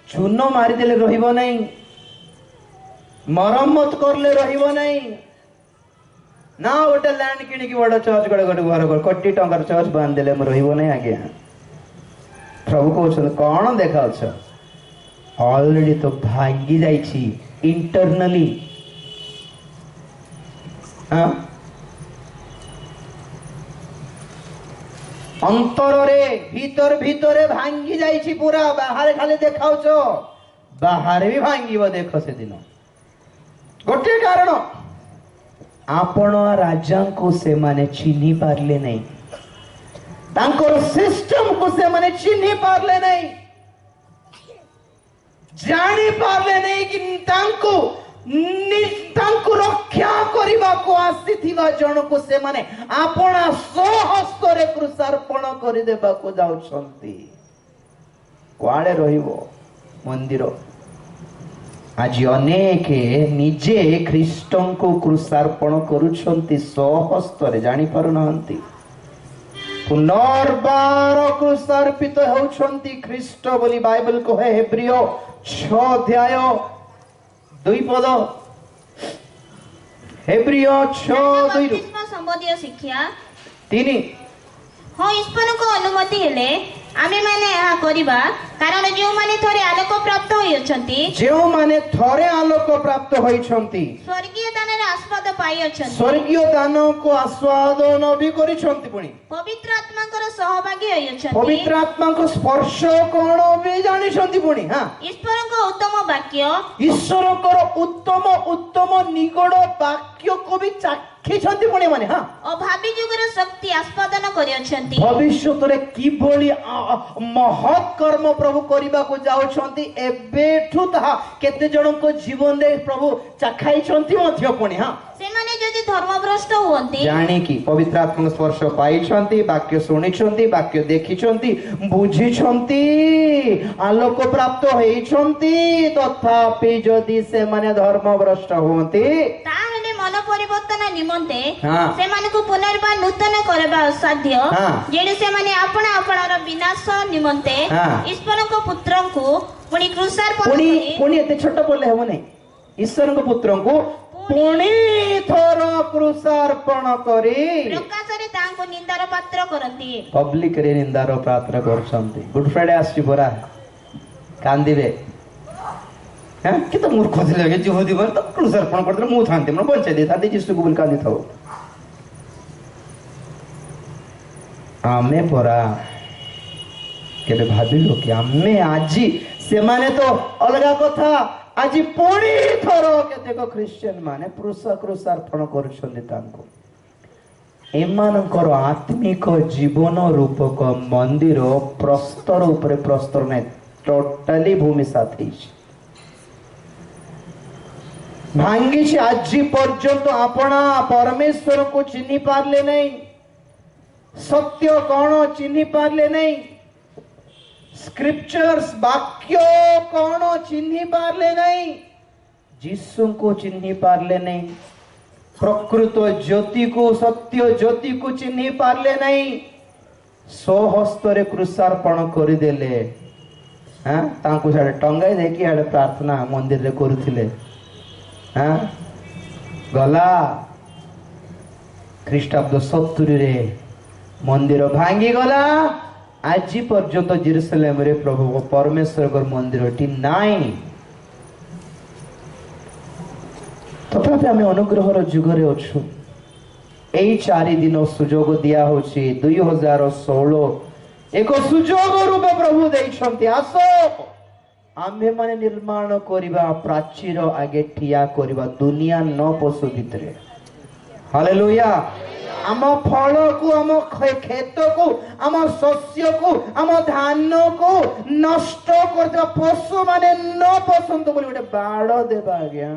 A: चून मारी देले रहिबो नहीं मरम्मत करले रहिबो नहीं ना गोटे लैंड किणी की बड़ चर्च गड़े गोटे घर कोटी टंकार चर्च बांध देले म रहिबो नहीं। आगे प्रभु कहउछन कोन देखाउछ ऑलरेडी तो भागी जाईछि इंटरनली। हां अंतर रे भीतर भीतरे भांगी जाईछि पूरा बाहर खाली देखाउछ बाहर भी भांगीबो देखो से दिन गोटे कारण आपण राजा को से माने चिन्ही पारले नहीं तांकर सिस्टम को से माने चिन्ही पारले नहीं जानी पारले नहीं कि तांको रक्षा करिबा को आसीथिबा जन को से माने आपणा सहस्त्र रे कृषार्पण करि देबा को जाउछंती। कुआडे रहिबो मंदिर आज अनेक निजे ख्रीष्टन को कृषार्पण करुछंती सहस्त्र जानी पारु नाहंती पुनर्बार कृषार्पित होउछंती ख्रीष्ट बोली बाइबल कहे हेब्रिय 6 अध्याय 2 पद हेब्रिय 6:2
C: ସମ୍ବନ୍ଧୀୟ ଶିକ୍ଷା
A: 3
C: ହଁ ଈଶ୍ୱରଙ୍କ ଅନୁମତି ହେଲେ ଆମେ ମାନେ ଏହା କରିବା କାରଣ ଯେଉଁମାନେ ଥରେ ଆଲୋକ ପ୍ରାପ୍ତ ହୋଇଅଛନ୍ତି ସ୍ୱର୍ଗୀୟ ଦାନର ଆସ୍ୱାଦ ପାଇଅଛନ୍ତି
A: स्वर्गीय दान को आस्वादन भी करिसंती पुणी
C: ପବିତ୍ର ଆତ୍ମାଙ୍କର ସହଭାଗୀ ହୋଇଅଛନ୍ତି
A: पवित्र आत्मा को स्पर्श कोन भी जानिसंती पुणी। हां
C: ଈଶ୍ୱରଙ୍କ ଉତ୍ତମ ବାକ୍ୟ
A: ईश्वरଙ୍କର उत्तम उत्तम निगड़ वाक्य को भी चाखिसंती पुणी माने। हां
C: ଅଭାବୀ ଯୁଗର ଶକ୍ତି ଆସ୍ୱାଦନ କରିଅଛନ୍ତି
A: भविष्यत रे किभଳି महत् कर्म प्रभु करिबा को जाउछंती एबेठु ता केते जण को जीवन रे प्रभु चाखाइछंती मध्य पुणी। हां
C: ସେମାନେ ଯଦି ଧର୍ମଭ୍ରଷ୍ଟ ହୁଅନ୍ତି
A: जानी कि पवित्र आत्मा स्पर्श पाइछंती वाक्य सुनिछंती वाक्य देखिछंती बुझिछंती आलोक प्राप्त होइछंती तथापि जदि से माने धर्मभ्रष्ट हुअंती
C: ତାହେଲେ ମନ ପରିବର୍ତ୍ତନ ନିମନ୍ତେ
A: ହଁ।
C: ସେମାନଙ୍କୁ ପୁନର୍ବାର ନୂତନ କରିବା ଅସାଧ୍ୟ
A: ହଁ।
C: ଯେଣୁ ସେମାନେ ଆପଣାର ବିନାଶ ନିମନ୍ତେ
A: ହଁ।
C: ଈଶ୍ୱରଙ୍କ ପୁତ୍ରଙ୍କୁ ପୁଣି କୃଷାର୍ପଣ
A: पुणी
C: କରି
A: पुणी एते छोट बोले हम नहीं ईश्वर को पुत्र को पुणी थोर कृषार्पण करी
C: ପ୍ରକାଶରେ ତାଙ୍କୁ ନିନ୍ଦାର ପାତ୍ର କରନ୍ତି।
A: पब्लिक रे निंदार पात्र करछंती। गुड फ्राइडे आसी परा कांदिबे हां कि तो मूर्ख थिले के जीव दिबर तो कृषार्पण करते मु थांते मन बंचे दे थांते जिसु को बोल कांदी थाओ आमे परा केबे भाबिलो कि आमे आजी से माने तो अलगा कथा आज पुणी थर केतेक ख्रिश्चियन माने कृषार्पण कर एमानकर आत्मिक जीवन रूपक मंदिर प्रस्तर उपरे प्रस्तर नहीं टोटाली भूमि साथी भांगी आज पर्यंत आपना परमेश्वर को चिन्ह पारले नहीं सत्य कौन चिन्ह पारले नहीं स्क्रिप्चर्स वाक्य कौन चिन्ह पारले नहीं जीसु को चिन्ह पारले नहीं प्रकृत ज्योति को सत्य ज्योति को चिन्ह पारले नहीं स्वहस्तरे कृषार्पण करदेले हाँ तांको साडे टंगाई देखी आडे प्रार्थना मंदिर रे करुथिले हाँ गला ख्रीष्टाब्द 70 रे मंदिर भांगी गला आज पर्यंत जेरुसलेम रे प्रभु परमेश्वर को मंदिर टी नाई तथापि आम अनुग्रहर जुगरे अच्छु यही 4 दिन सुजोग दिया होछि 2016 एक सुजोग रूप प्रभु देइछन्ति आसो आमे माने निर्माण करिबा प्राचीर आगे ठिया करिबा दुनिया न पशु भितरे हालेलुया आम फल को आम खेत को आम शस्य को आम धान को नष्ट करता पशु माने न पसंद बोली गोटे बाड़ देबा आज्ञा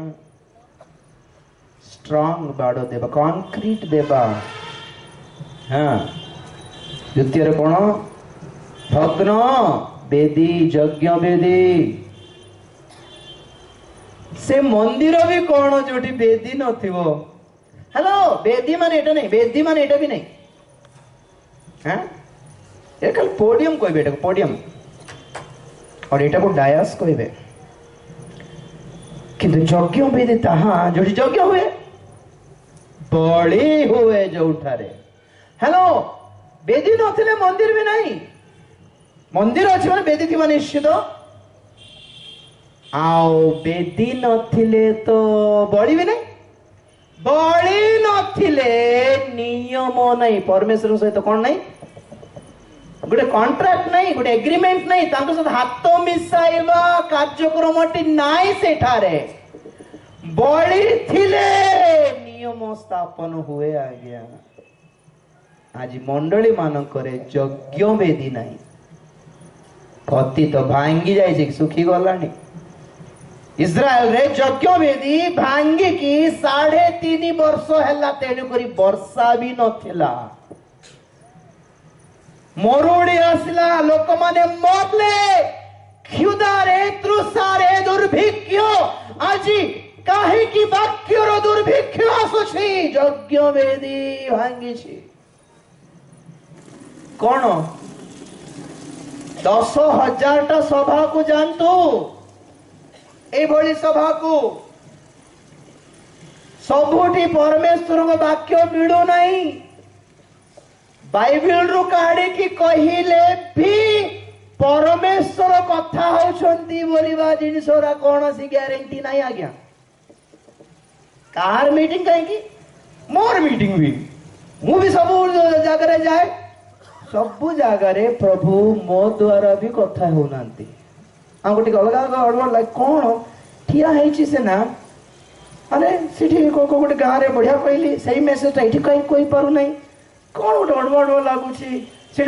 A: स्ट्रांग बाड़ देबा कंक्रीट देबा हाँ द्वितीय कौन भग्न बेदी यज्ञ बेदी से मंदिर भी कौन जोटी बेदी नथिबो हेलो बेदी माने एटा नहीं बेदी माने एटा भी नहीं हाँ ये कल पोडियम कहबे एटा पोडियम और एटा को डायस कहबे किंतु यज्ञ बेदी ताहा जोटी यज्ञ हुए बड़ी हुए जो उठारे हेलो बेदी नथिले मंदिर भी नहीं मंदिर अच्छे माने बेदी थी निश्चित आओ बेदी नथिले तो बड़ी भी नहीं बड़ी नथिले नियम नहीं परमेश्वर सहित कौन नहीं गोटे कॉन्ट्रैक्ट नहीं गोटे एग्रीमेंट नहीं तांको सहित हाथ मिसाइबा कार्यक्रम नाई सेठारे बड़ी थिले नियम स्थापन हुए आज्ञा आज मंडली मानकरे यज्ञ बेदी नहीं कति तो भांगी जाए सुखी गलानी इस्राएल रे यज्ञ बेदी भांगी की 3.5 वर्ष हैला तेणु करी वर्षा भी नथिला मरुड़ी आसला लोक माने मरले क्षुधारे तृषारे दुर्भिक्ष आज काहे की वाक्यर दुर्भिक्ष आसुछि यज्ञ बेदी भांगी छी कौन 10,000 सभा को जानतु ए सभा को सबुठी परमेश्वर को वाक्य मिलू नहीं बाइबल रु काढ़ी की कहिले भी परमेश्वर कथा होछंती बोलिबा जिनिसरा कौन सी ग्यारंटी नहीं आज्ञा कार मीटिंग कहीं मोर मीटिंग भी मु भी सब जगह जाए सबु जगार प्रभु मो द्वारा भी कथा होना गोटे अलग गड़बड़ लगे कौन ठिया है ना अरे सीठी गोटे गाँव में बढ़िया कहली से मेसेजटा ये कहीं कही पार ना कौन गोटे गड़बड़ लगुच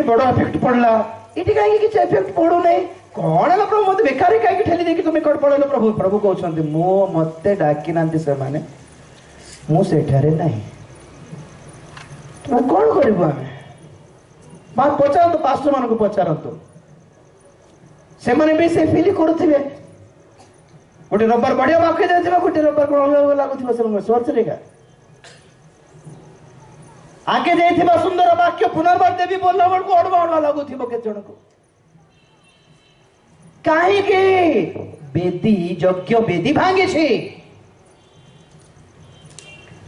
A: बड़ इफेक्ट पड़ला ये कहीं किसी इफेक्ट पड़ू ना कौन है प्रभु मत बेकार कहीं ठेली देखी तुम कौन पड़ेल प्रभु प्रभु कहते मो मत डाकी ना से मुझे ना तुम कौन करूँ आम पचारत पास्टर मान को पचारत से माने भी से फील करुथिबे गोटे रबर बढ़िया वाक्य देथिबा गोटे रबर को अलग लागुथिबा से सर्च रेगा आगे देथिबा सुंदर वाक्य पुनर्बार देवी बोलला बड़ को अड़वा लागुथिबो के जण को काहे के बेदी यज्ञ बेदी भांगे छी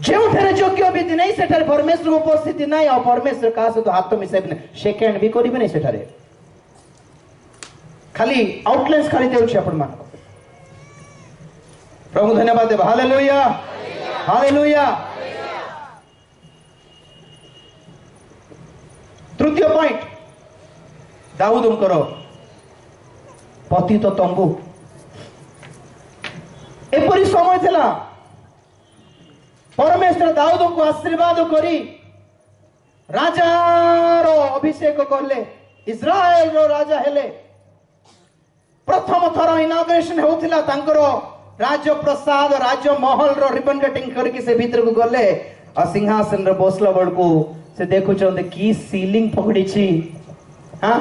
A: जेउठारे यज्ञ बेदी नहीं सेठारे परमेश्वर उपस्थिति नहीं और परमेश्वर का सहित हाथ मिसाइबे सेकेंड भी करिबे नहीं सेठारे खाली आउटलाइंस खाली देउछि आपण मान प्रभु धन्यवाद देव हालेलुया हालेलुया तृतीय पॉइंट दाऊदंकर पतित तंबू एपरी समय थिला परमेश्वर दाऊद को आशीर्वाद करी राजा रो अभिषेक करले इस्राएल रो राजा हेले प्रथम थर इनॉग्रेशन होथिला तांकरो राज्य प्रसाद राज्य महल रो रिबन कटिंग करके से भीतर को गले और सिंहासन रे बसला बड़को से देखु चंदे की सीलिंग पकड़ी छी हां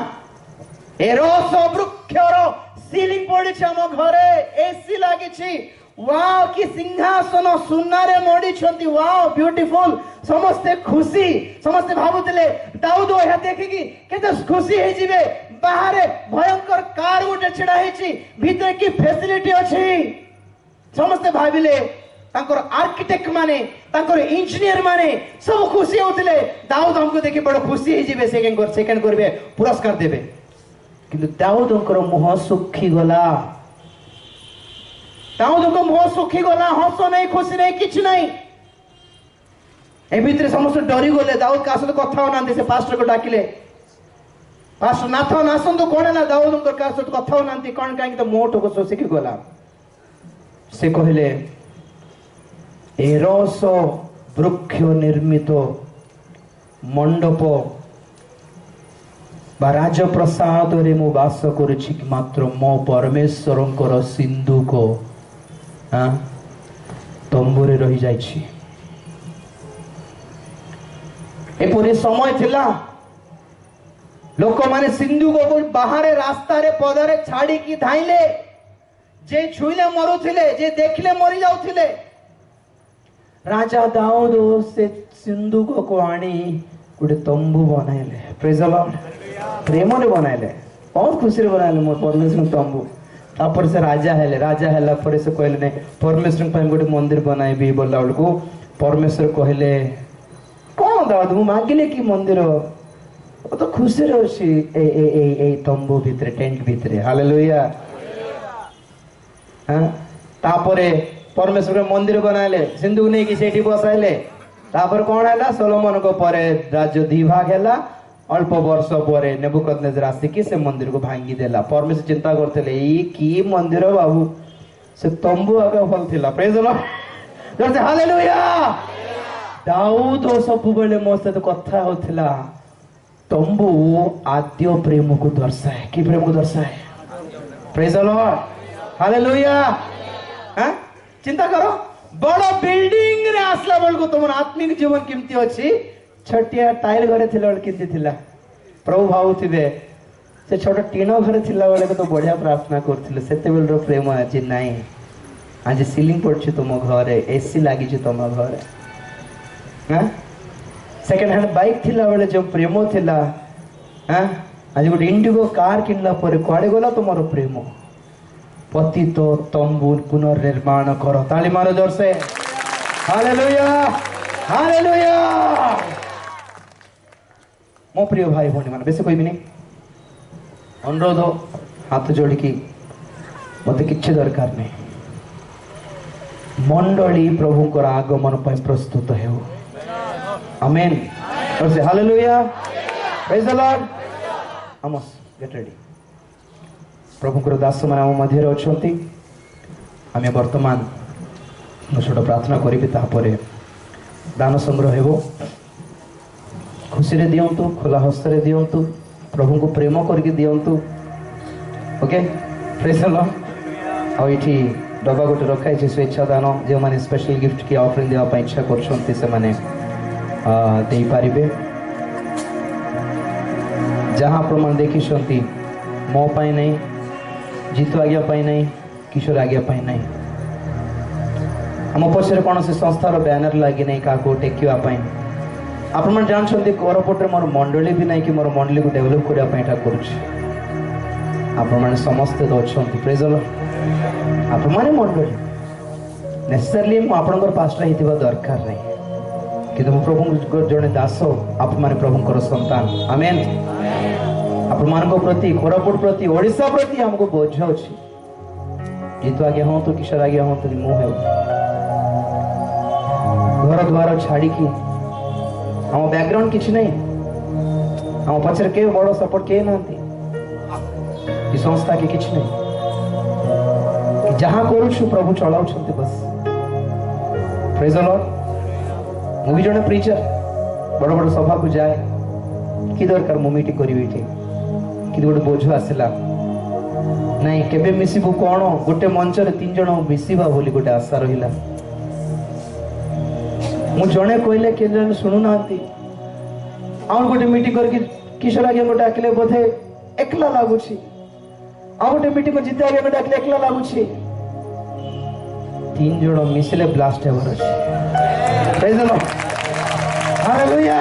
A: एरोस वृक्षरो सीलिंग पड़ी छी हम घरे एसी लागी छी वाओ की सिंहासन सुनारे मोड़ी छंती वाओ ब्यूटीफुल समस्ते खुशी समस्ते भाबुतले दाऊद यह देखिकी केते खुशी हे जिवे बाहर भयंकर कार गोटे छिड़ा हेची भीतर की फैसिलिटी अछि समस्ते भाबिले तांकर आर्किटेक्ट माने तांकर इंजीनियर माने सब खुशी होतले दाऊद हमको देखि बड़ खुशी हे जिवे सेकंड करबे पुरस्कार देबे किंतु दाऊदଙ୍କର मुह सुखी गला दाऊदଙ୍କ मुह सुखी गला हंस नहीं खुशी नहीं किछ नहीं ए भीतर समस्त डरी गले दाऊद का सहित कथा होनांती से पास्टर को डाकिले पास्टर नाथन आसंतु कोन ना दाऊदଙ୍କ का सहित कथा होनांती कोन काई तो मोट को सुखी गला से कहले एरोस वृक्ष निर्मित मंडप बा राजप्रसाद रे मु वास करुछि मात्र मो परमेश्वरंकर सिंधु को तंबुरे रही जाइछि एपरि समय थिला लोक माने सिंधु को बाहर रास्ता रे पदरे छाड़ी की धाइले जे छुइले मरुथिले जे देखले मरि जाउथिले राजा दाऊद से सिंधु को आनी गोटे तंबू बनाइले प्रेज द लॉर्ड प्रेम रे बनाइले बहुत खुशी रे बनाइले मोर परमेश्वर तंबू तापर से राजा हेला पर से कहले ने परमेश्वर पर गोटे मंदिर बनाइबी बोला को परमेश्वर कहले कोन दाऊद मु मागिले की मंदिर ओ तो खुशी रे अछि ए तंबू भितरे टेंट भितरे हालेलुया हां तापरे परमेश्वर मंदिर बनाइले सिंधु नै कि सेठी बसाइले तापर कोन हैला सोलोमन को परे राज्य दी भाग हैला अल्प वर्ष परे नेबुकदनेजर आसिकी से मंदिर को भांगी देला परमेश्वर चिंता करथले ई की मंदिर बाबू से तंबू आगे फल थिला प्रेज द लॉर्ड जैसे हालेलुया दाऊद सब बेले मोसे तो कथा होथिला तंबू आद्य प्रेम को दर्शाए की प्रेम को दर्शाए प्रेज द लॉर्ड हालेलुया हां चिंता करो बड़ बिल्डिंग रे आसला बेल को तुम आत्मिक जीवन केमती अछि छटिया टाइल घरे थिला बेल केमती थिला प्रभु भावुथिबे से छोटा टीन घरे थिला बेले को तो बढ़िया प्रार्थना करथिले सेते बेल रो प्रेम अछि नाही आज सीलिंग पड़छि तुम घरे एसी लागि छि तुम घरे हां सेकंड हैंड बाइक थिला बेले जो प्रेम थिला हां आज गोटे इंडिगो कार किनला पर कोआडे गला तुमरो प्रेम पतित तंबू पुनर्निर्माण करो ताली मारो जोर से हालेलुया हालेलुया मो प्रिय भाई भौणी मान बेसे कहबी नहीं अनुरोध हाथ जोड़ी की मत किछि दरकार नहीं मंडली प्रभु को आगमन पर प्रस्तुत है आमेन और से hallelujah praise the Lord Amos get ready प्रभु को दास मान आम मध्य अच्छा आम बर्तमान छोट प्रार्थना करी तापर दान संग्रह हो खुशी रे दियंतु खोला हस्त रे दियंतु प्रभु को प्रेम करके दियंतु ओके प्रेज द लॉर्ड और ये डबा गोटे रखा है स्वेच्छा दान जो मैंने स्पेशल गिफ्ट की ऑफरिंग देवा इच्छा करछंती से माने दे पारिबे जहाँ प्रमाण देखी मो पाई नहीं जीतु आज्ञा पाई नहीं किशोर आज्ञा पाई नहीं आम पछरे कौन से संस्थार बैनर लगी नहीं क्या टेकिवाई आपण मैंने जानते कोरपटे मोर मंडली भी नहीं कि मोर मंडली को डेभलप करने कर समस्ते तो अच्छा प्रेज आपण मैंने मंडली नेसेसरली मुझे पास्टर होता दरकार नहीं कि प्रभु जड़े दास आप प्रभुंर संतान आमेन आपण मान प्रति कोरापुट प्रति ओडिशा प्रति हमको बोझ अच्छी जीतु आज्ञा हूँ तो किशोर आज्ञा हूँ तो मुँह घर द्वार छाड़ी की हम बैकग्राउंड किसी नहीं हम पचर के बड़ सपोर्ट के ना संस्था के किसी नहीं जहाँ करूछु प्रभु चलाउछन्ति बस प्रेज द लॉर्ड मु भी जने प्रीचर बड़ बड़ सभा को जाए कि दरकार मु मीटिंग करिवि एठी कि गोटे बोझ आसिला नहीं केबे मिसिबु कोन गोटे मंच रे 3 जण मिसिबा बोली गोटे आशा रहिला मु जने कहले के जन सुनु नांती आउन गोटे मीटिंग करके किशोर आगे गोटे डाकले बोधे एकला लागुछि आ गोटे मीटिंग को जिते आगे डाकले एकला लागुछि 3 जण मिसले ब्लास्ट हेबर अछि प्रेज द लॉर्ड हालेलुया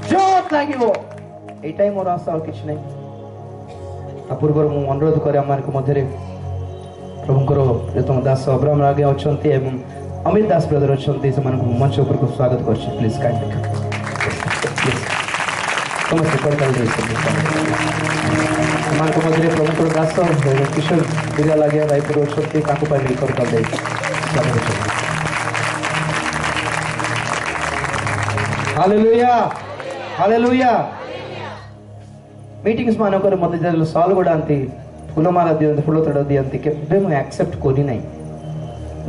A: जोत लागिवो एटाई मोर आशा और किछ नै पूर्वर मु अनुरोध करे आम मध्य प्रभुंकर प्रियतम दास अब्राहम आगे अच्छा एवं अमित दास ब्रदर अच्छा से मंच उपर को स्वागत कर प्लीज काइंडली समस्त करताल मध्य प्रभुंकर दास किशोर बिरा लगे रायपुर अच्छा करताल स्वागत हालेलुया हालेलुया मीटिंग्स मानकर मत साल गुड़ाती फूलमाला दिखती फूलतोड़ दिखती केबे मु एक्सेप्ट करी नहीं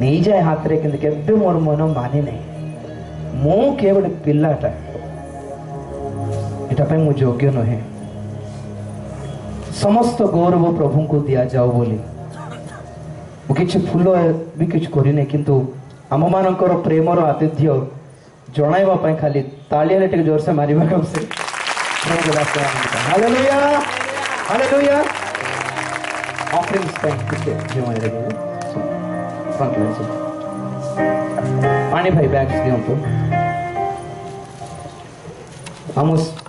A: नहीं जाए हाथ रे किंतु केबे मोर मन माने नहीं मु के गोटे पिलाटा एटा पे मु योग्य नहे समस्त गौरव प्रभु को दिया जाओ बोली मु किछ फूल भी किछ करी नहीं किंतु आम मानकर प्रेमर आतिथ्य जणाइबा पई खाली तालिया रे जोर से मारिबा कम से हालेलुया हालेलुया ऑफरिंग्स टाइम के जीवन रे फ्रंट लाइन से पानी भाई बैग्स दियो तो हम उस